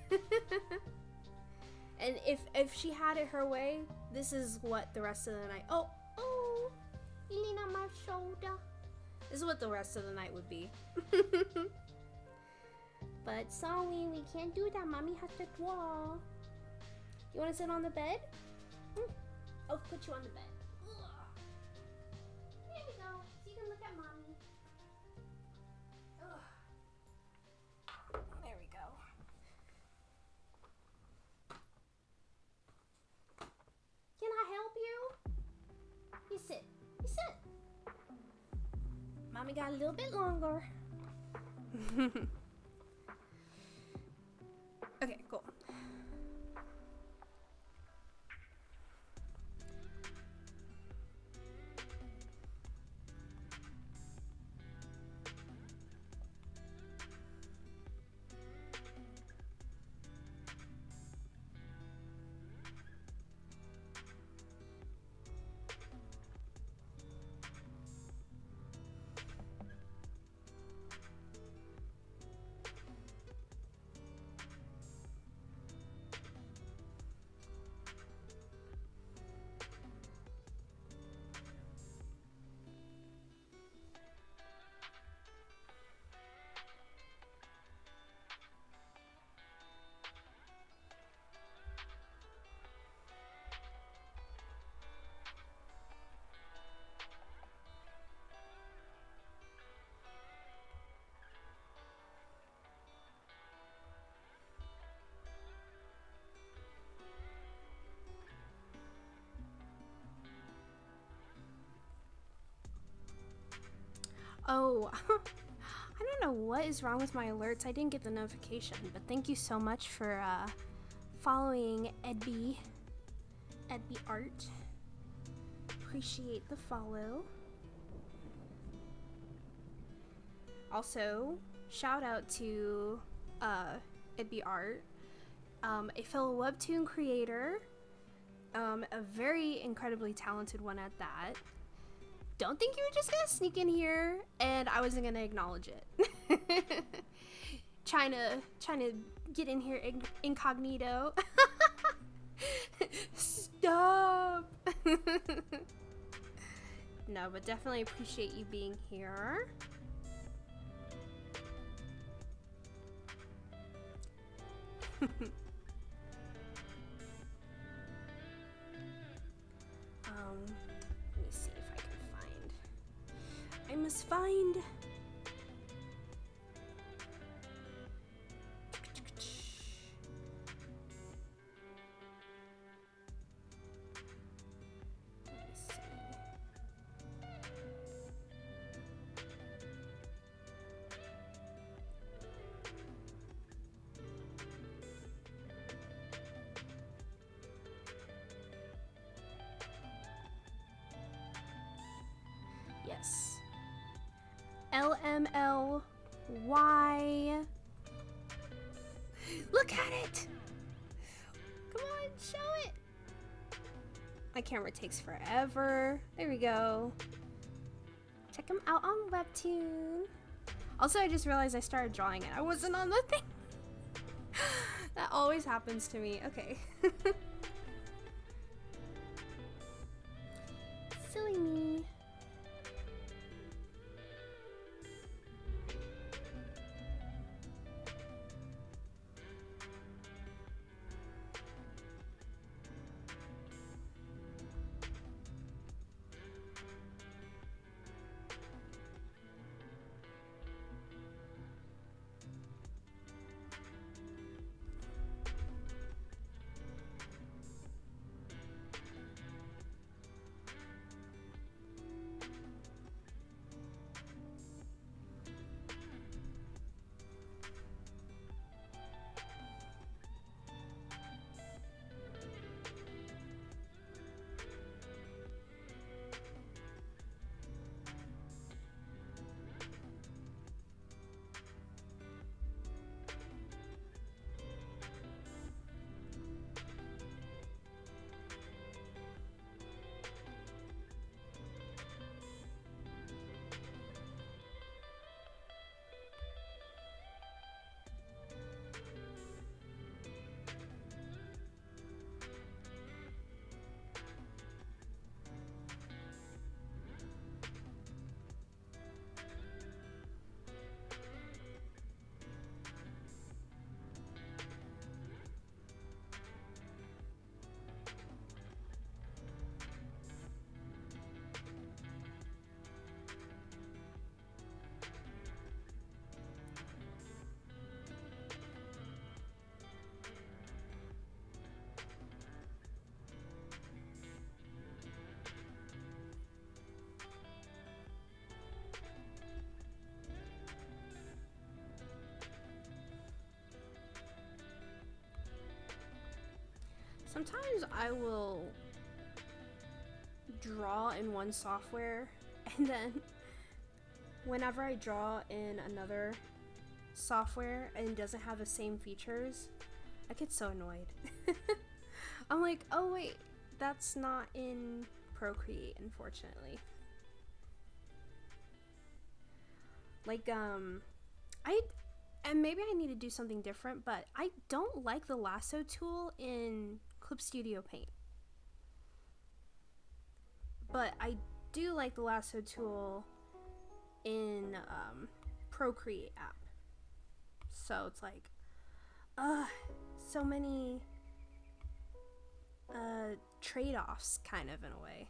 And if she had it her way, this is what the rest of the night. Oh, you lean on my shoulder. This is what the rest of the night would be. But sorry, we can't do that. Mommy has to draw. You want to sit on the bed? I'll put you on the bed. There we go. So you can look at mommy. There we go. Can I help you? You sit. You sit. Mommy got a little bit longer. Okay, cool. Oh, I don't know what is wrong with my alerts. I didn't get the notification, but thank you so much for following Edby Art. Appreciate the follow. Also, shout out to Edby Art, a fellow WEBTOON creator, a very incredibly talented one at that. Don't think you were just gonna sneak in here and I wasn't gonna acknowledge it. trying to get in here incognito. Stop. No, but definitely appreciate you being here. Let me see if I can find. I must find. Let me see. Yes. LMLY. Look at it! Come on, show it! My camera takes forever. There we go. Check them out on WEBTOON. Also, I just realized I started drawing it. I wasn't on the thing. That always happens to me. Okay. Silly me. Sometimes I will draw in one software and then whenever I draw in another software and it doesn't have the same features, I get so annoyed. I'm like, oh wait, that's not in Procreate, unfortunately. Like, and maybe I need to do something different, but I don't like the lasso tool in Clip Studio Paint. But I do like the lasso tool in Procreate app. So it's like, so many trade-offs, kind of, in a way.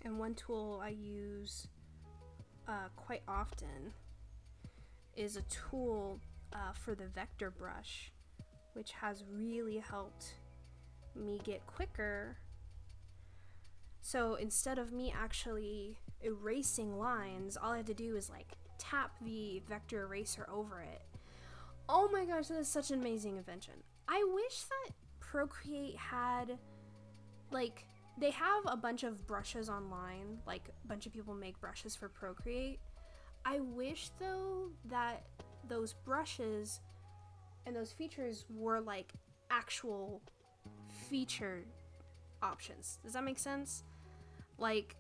And one tool I use quite often is a tool for the vector brush, which has really helped me get quicker. So instead of me actually erasing lines, all I have to do is like tap the vector eraser over it. Oh my gosh, that is such an amazing invention. I wish that Procreate had, like, they have a bunch of brushes online, like a bunch of people make brushes for Procreate. I wish though that those brushes and those features were like actual feature options. Does that make sense? Like,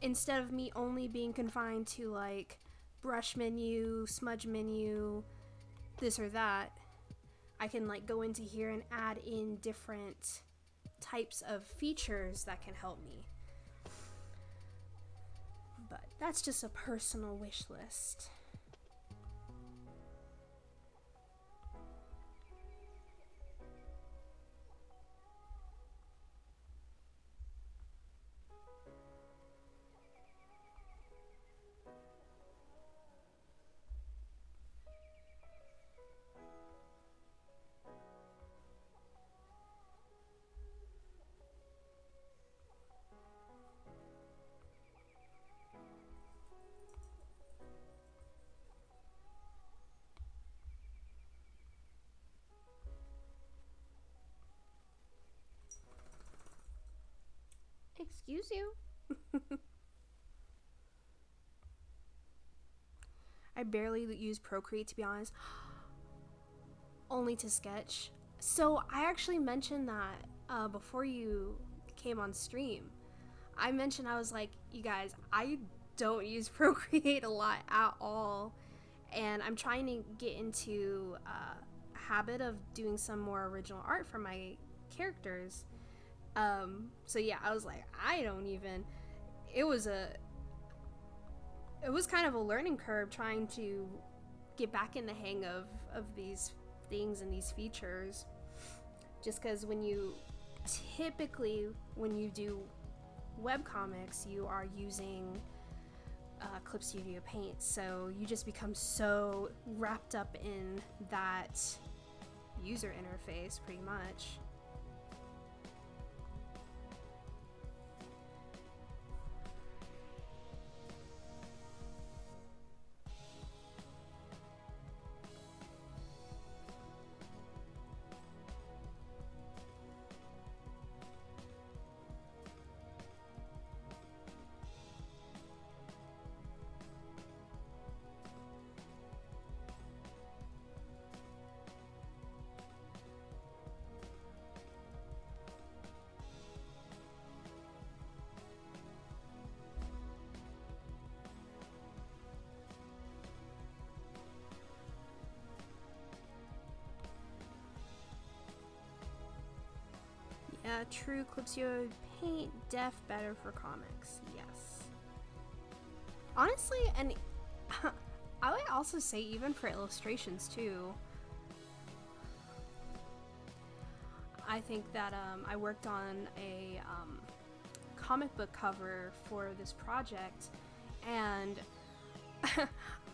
instead of me only being confined to like brush menu, smudge menu, this or that, I can like go into here and add in different types of features that can help me. But that's just a personal wish list. Excuse you. I barely use Procreate, to be honest. Only to sketch. So I actually mentioned that before you came on stream. I mentioned, I was like, you guys, I don't use Procreate a lot at all. And I'm trying to get into a habit of doing some more original art for my characters. So yeah, I was like, I don't even, it was kind of a learning curve trying to get back in the hang of these things and these features, just because when you do webcomics, you are using Clip Studio Paint, so you just become so wrapped up in that user interface pretty much. Yeah, true. Clip Studio Paint, better for comics. Yes. Honestly, and I would also say even for illustrations too. I think that I worked on a comic book cover for this project, and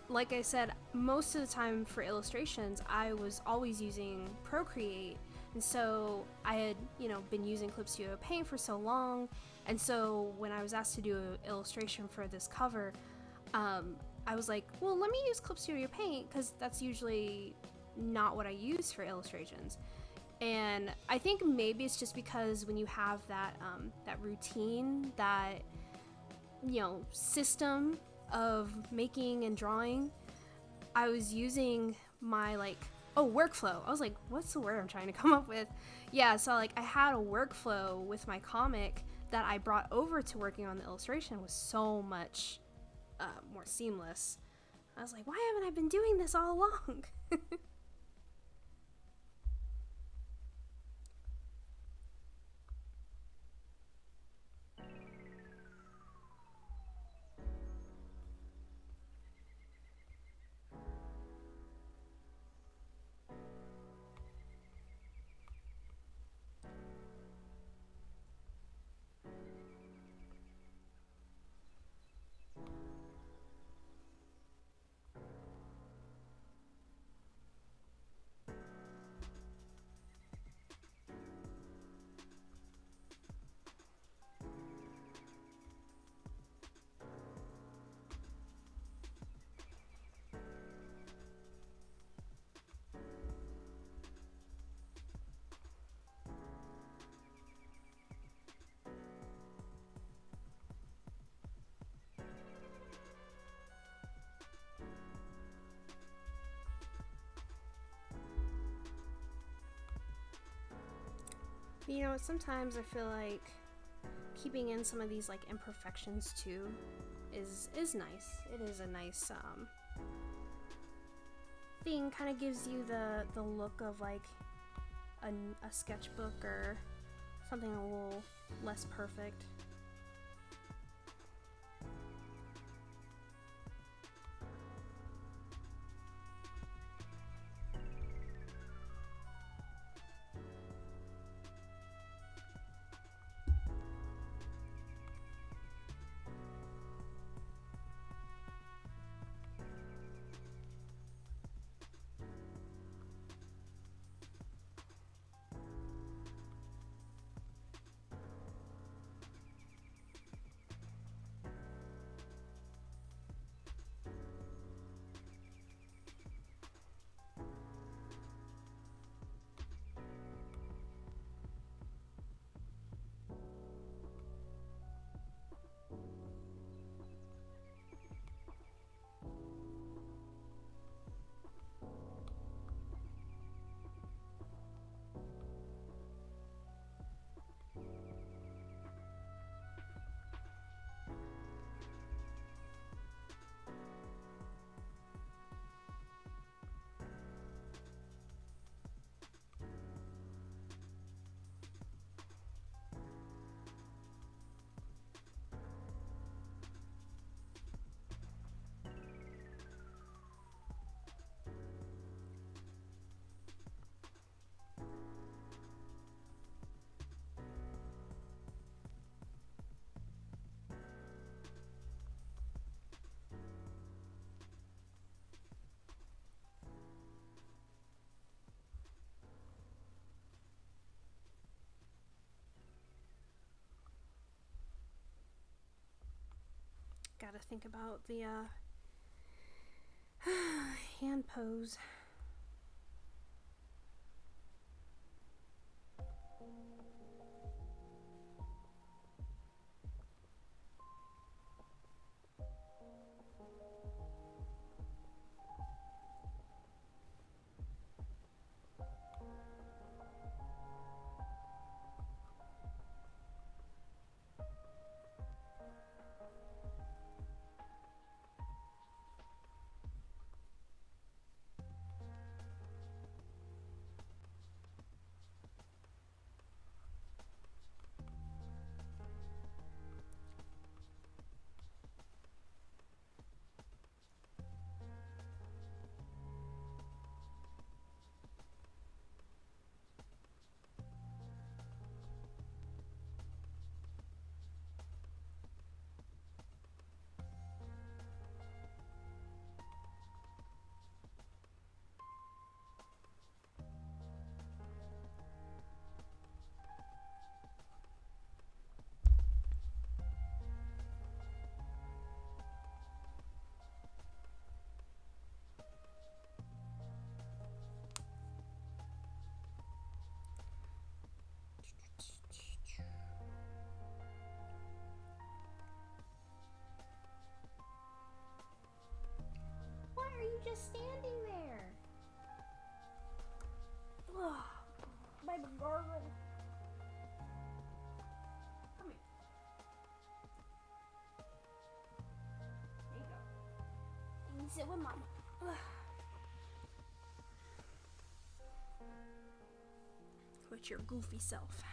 like I said, most of the time for illustrations I was always using Procreate, and so I had, you know, been using Clip Studio Paint for so long, and so when I was asked to do an illustration for this cover, I was like, well, let me use Clip Studio Paint because that's usually not what I use for illustrations. And I think maybe it's just because when you have that that routine, that, you know, system of making and drawing, I was using my workflow. I was like, what's the word I'm trying to come up with? Yeah, so like I had a workflow with my comic that I brought over to working on the illustration. Was so much more seamless. I was like, why haven't I been doing this all along? You know, sometimes I feel like keeping in some of these like imperfections too is nice. It is a nice thing. Kind of gives you the look of like a sketchbook or something a little less perfect. Gotta think about the hand pose. Sit with mama. With your goofy self.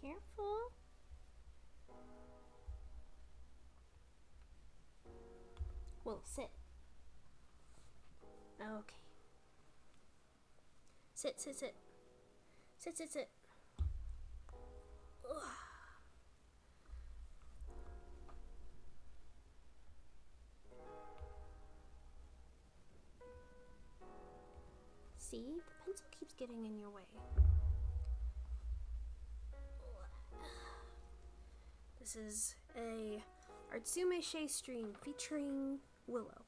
Careful. Well, sit. Okay. Sit, sit, sit. Sit, sit, sit. Ugh. See? The pencil keeps getting in your way. This is a Artsume Shea stream featuring Willow.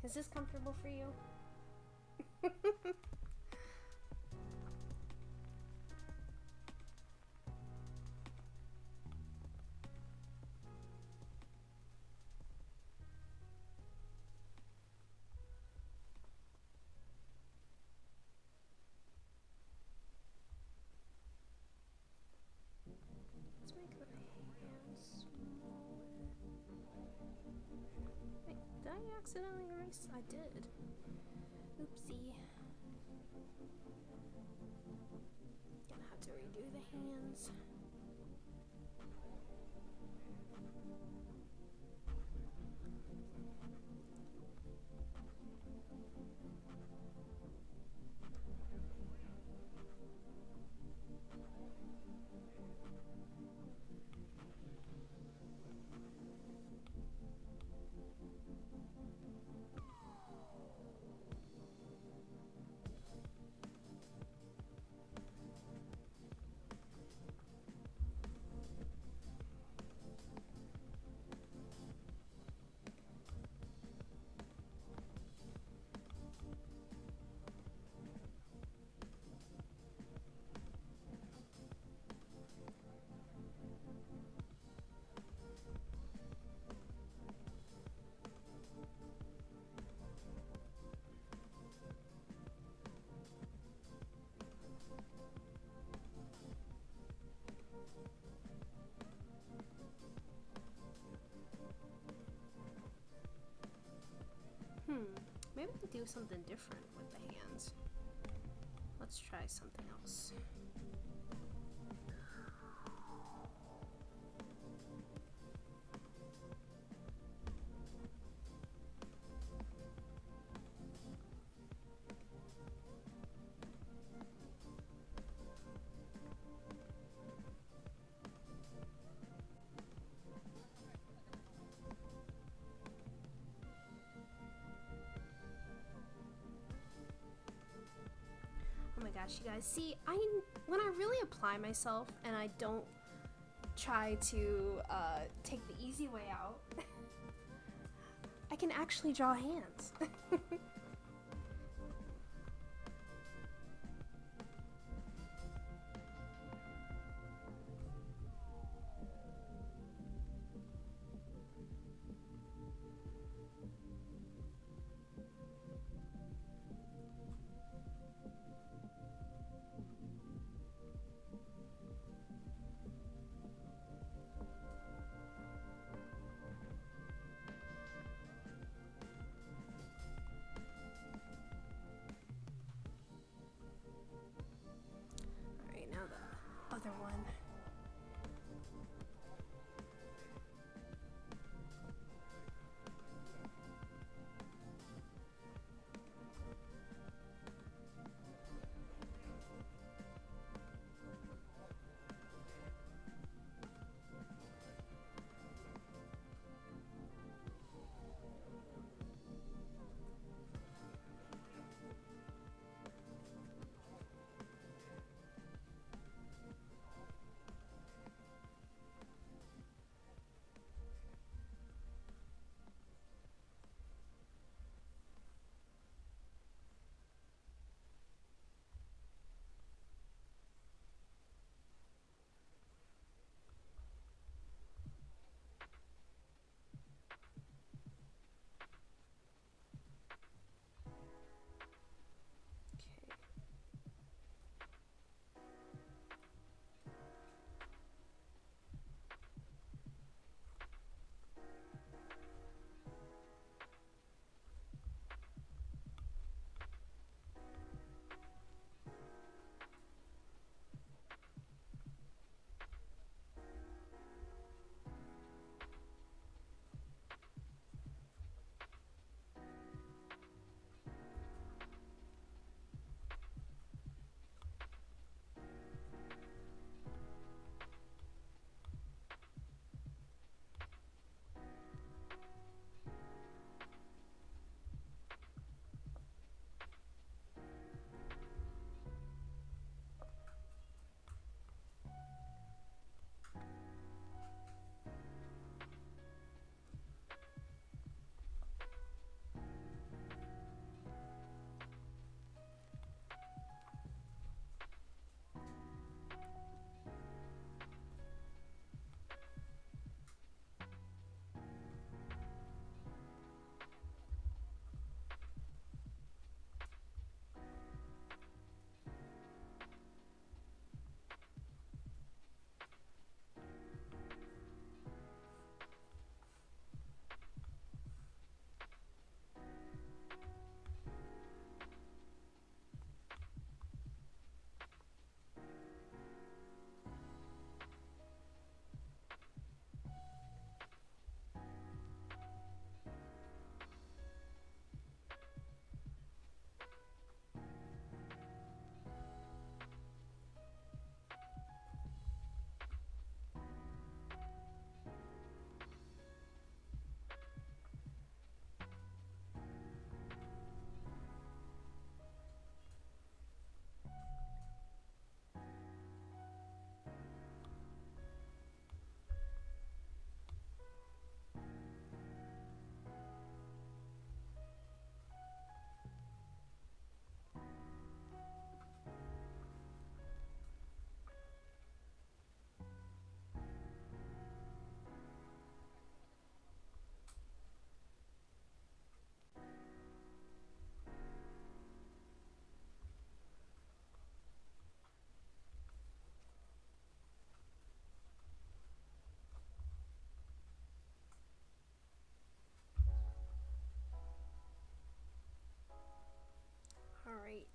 Is this comfortable for you? Let's make the hands smaller. Wait, did I accidentally erase? I did. Oopsie. Gonna have to redo the hands. Maybe we can do something different with the hands. Let's try something else. Oh my gosh, you guys, see, when I really apply myself and I don't try to take the easy way out, I can actually draw hands.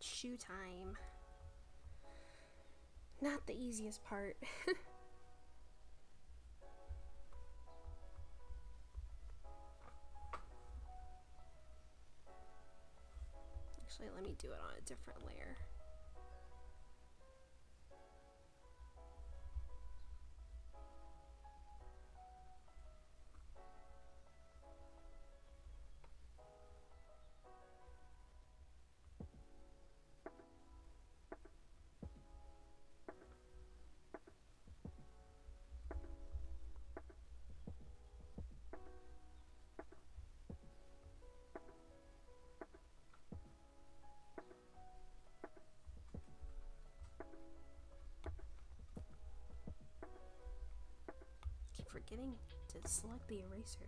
Shoe time. Not the easiest part. Actually, let me do it on a different layer. Forgetting to select the eraser.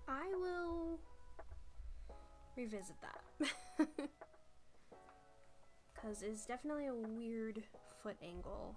I will revisit that. Because it's definitely a weird foot angle.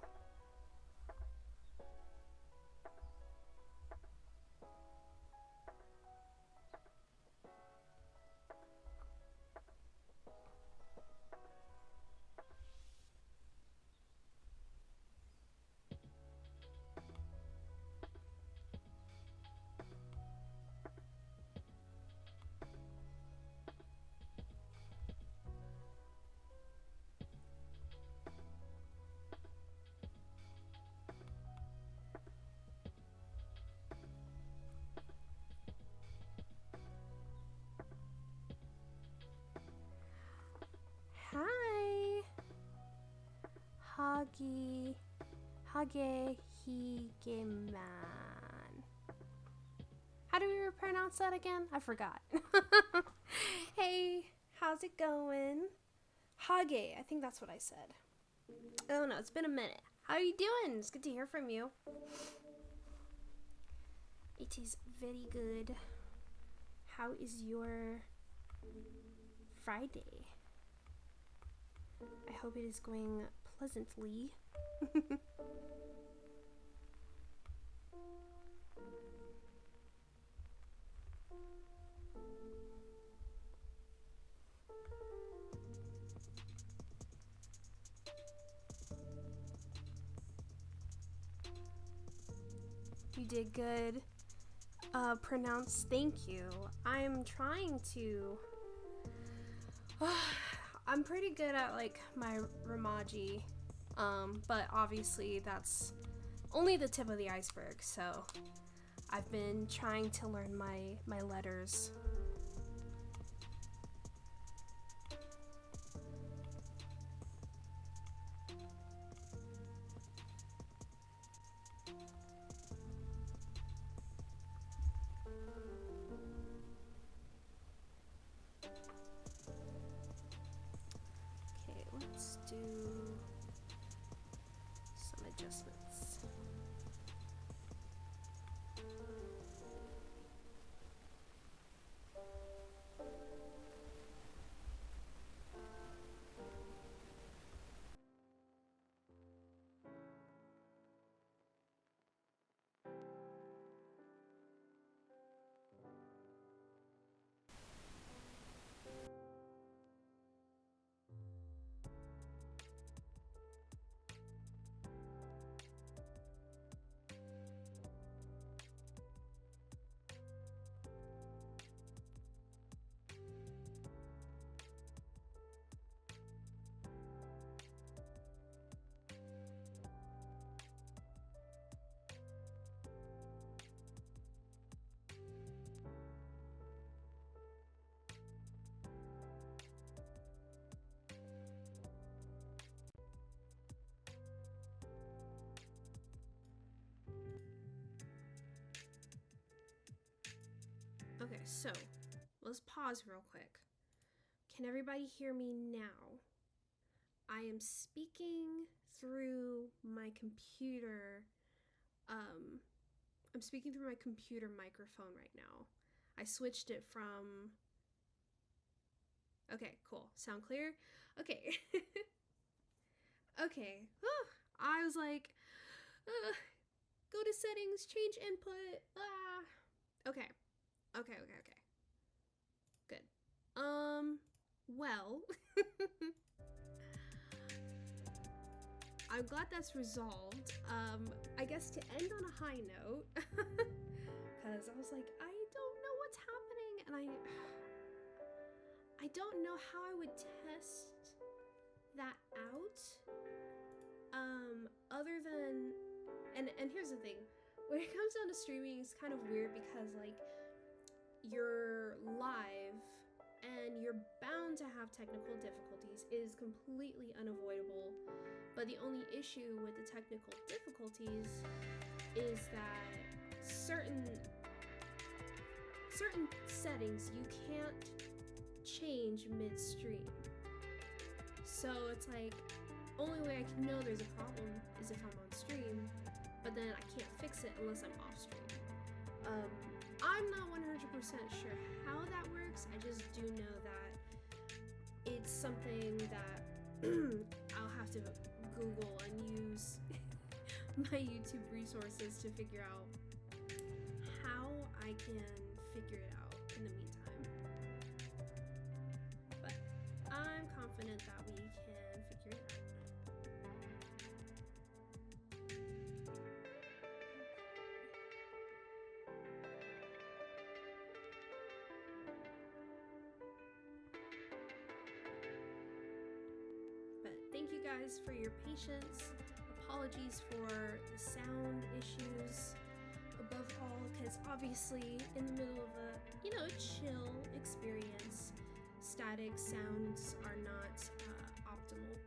Hi, Hage Higeman. How do we pronounce that again? I forgot. Hey, how's it going? Hage, I think that's what I said. Oh no, it's been a minute. How are you doing? It's good to hear from you. It is very good. How is your Friday? I hope it is going pleasantly. You did good. Pronounce thank you. I'm trying to... I'm pretty good at like my Ramaji, but obviously that's only the tip of the iceberg, so I've been trying to learn my letters. Let's do some adjustments. so let's pause real quick. Can everybody hear me now? I am speaking through my computer. I'm speaking through my computer microphone right now. I switched it from... Okay, cool. Sound clear? Okay. Okay. I was like, go to settings, change input. Okay. Okay. Good. Well, I'm glad that's resolved. I guess to end on a high note, because I was like, I don't know what's happening, and I don't know how I would test that out, other than, and here's the thing, when it comes down to streaming, it's kind of weird because, like, you're live and you're bound to have technical difficulties. It is completely unavoidable, but the only issue with the technical difficulties is that certain settings you can't change midstream. So it's like, only way I can know there's a problem is if I'm on stream, but then I can't fix it unless I'm off stream. I'm not 100% sure how that works. I just do know that it's something that I'll have to Google and use my YouTube resources to figure out how I can figure it out in the meantime. But I'm confident that we can figure it out. Thank you guys for your patience. Apologies for the sound issues above all, because obviously in the middle of a, chill experience, static sounds are not optimal.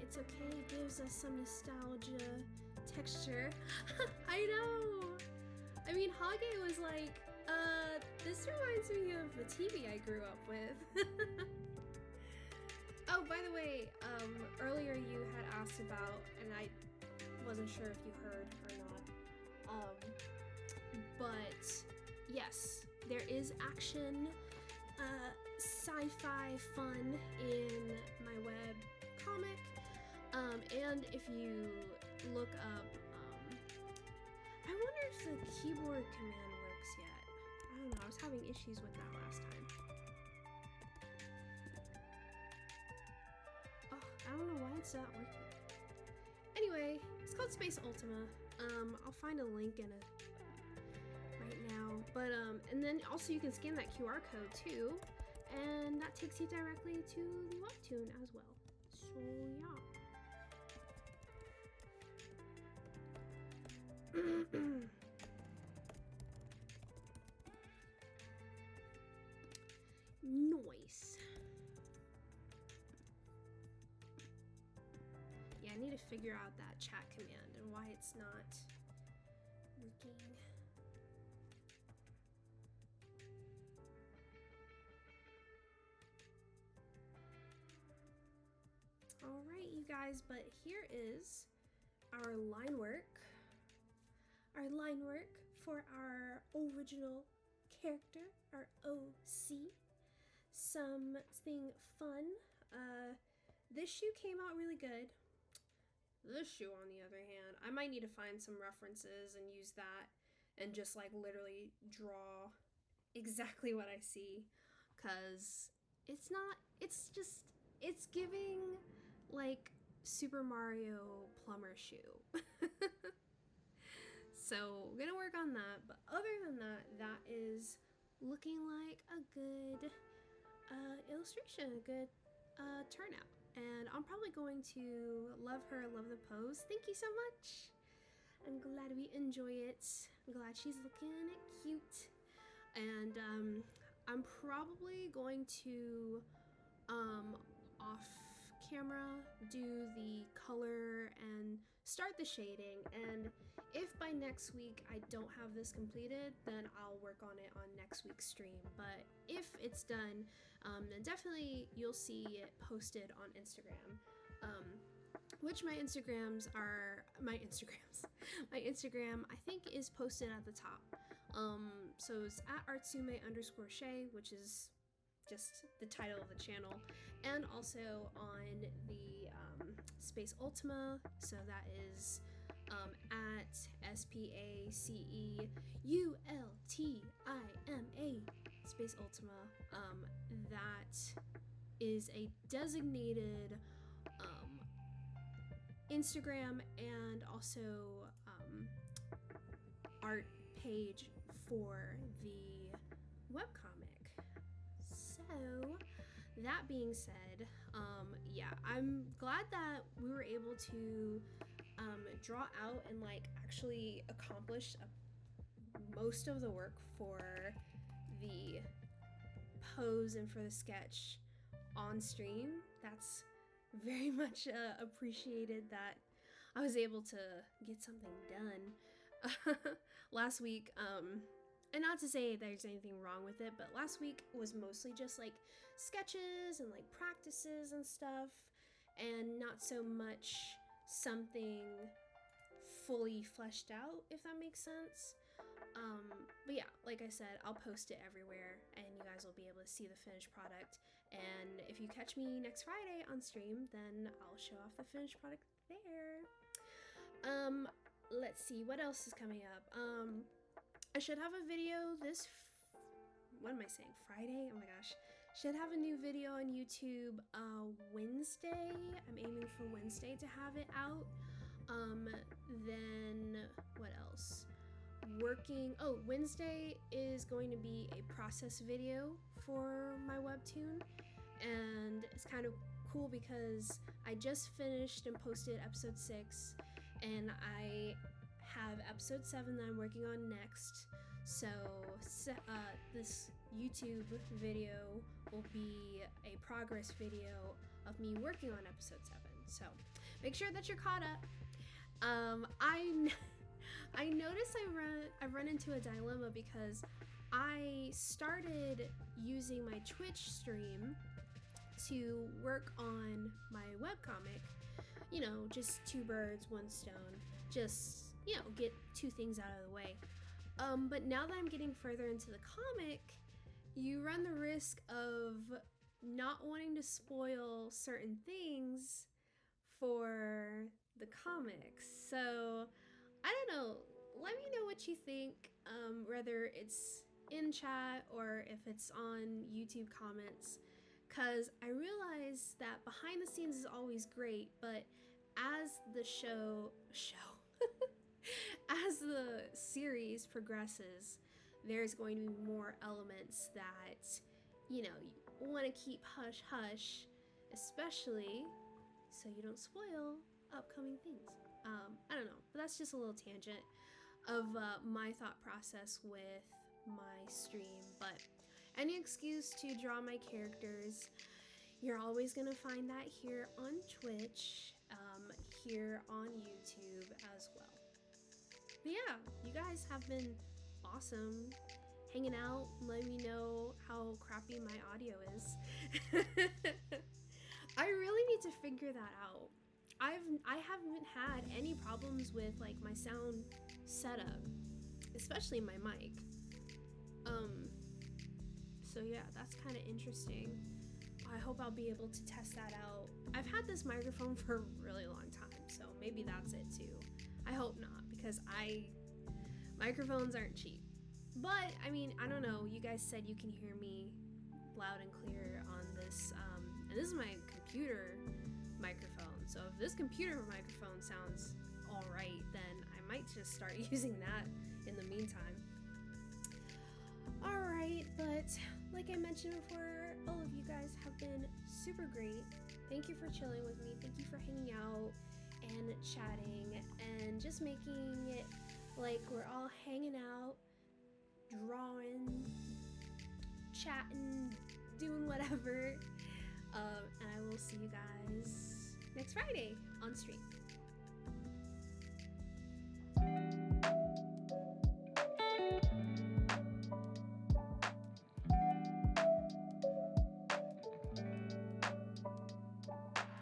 It's okay, it gives us some nostalgia texture. I know! I mean, Hage was like, this reminds me of the TV I grew up with. Oh, by the way, earlier you had asked about, and I wasn't sure if you heard or not, but yes, there is action, sci-fi fun in my web comic. And if you look up, I wonder if the keyboard command works yet. I don't know, I was having issues with that last time. Oh, I don't know why it's not working. Anyway, it's called Space Ultima. I'll find a link in it right now. But, and then also you can scan that QR code too, and that takes you directly to the WEBTOON as well. So, yeah. Nice. Yeah, I need to figure out that chat command and why it's not working. All right, you guys, but here is our line work. Our line work for our original character, our OC. Something fun. This shoe came out really good. This shoe, on the other hand, I might need to find some references and use that and just like literally draw exactly what I see, because it's giving like Super Mario plumber shoe. So we're gonna work on that, but other than that, that is looking like a good illustration, a good turnout. And I'm probably going to love the pose. Thank you so much. I'm glad we enjoy it. I'm glad she's looking cute. And I'm probably going to off camera do the color and start the shading, and if by next week I don't have this completed, then I'll work on it on next week's stream. But if it's done, then definitely you'll see it posted on Instagram, which my Instagram I think is posted at the top. So it's at Artsume_Shay, which is just the title of the channel, and also on the Space Ultima, so that is at SPACEULTIMA Space Ultima. That is a designated Instagram and also art page for the webcomic. So that being said, yeah, I'm glad that we were able to draw out and like actually accomplish most of the work for the pose and for the sketch on stream. That's very much appreciated that I was able to get something done last week. And not to say there's anything wrong with it, but last week was mostly just like sketches and like practices and stuff, and not so much something fully fleshed out, if that makes sense. But yeah, like I said, I'll post it everywhere and you guys will be able to see the finished product. And if you catch me next Friday on stream, then I'll show off the finished product there. Let's see, what else is coming up? I should have a video this, what am I saying, Friday? Oh my gosh. Should have a new video on YouTube Wednesday. I'm aiming for Wednesday to have it out. Then what else? Wednesday is going to be a process video for my webtoon, and it's kind of cool because I just finished and posted episode 6, and I have episode 7 that I'm working on next. So this YouTube video will be a progress video of me working on episode 7. So make sure that you're caught up. I noticed I've run into a dilemma because I started using my Twitch stream to work on my webcomic. You know, just 2 birds, 1 stone. Just, you know, get 2 things out of the way. But now that I'm getting further into the comic, you run the risk of not wanting to spoil certain things for the comics. So I don't know, let me know what you think, whether it's in chat or if it's on YouTube comments, because I realize that behind the scenes is always great, but as the as the series progresses, there's going to be more elements that, you know, you want to keep hush hush, especially so you don't spoil upcoming things. I don't know, but that's just a little tangent of my thought process with my stream. But any excuse to draw my characters, you're always gonna find that here on Twitch, here on YouTube as well. But yeah, you guys have been awesome hanging out, letting me know how crappy my audio is. I really need to figure that out. I haven't had any problems with like my sound setup, especially my mic. So yeah, that's kind of interesting. I hope I'll be able to test that out. I've had this microphone for a really long time, so maybe that's it too. I hope not, because microphones aren't cheap. But I mean, I don't know, you guys said you can hear me loud and clear on this, and this is my computer microphone. So if this computer microphone sounds alright, then I might just start using that in the meantime. Alright, but like I mentioned before, all of you guys have been super great. Thank you for chilling with me. Thank you for hanging out and chatting and just making it like we're all hanging out, drawing, chatting, doing whatever. And I will see you guys next Friday on stream.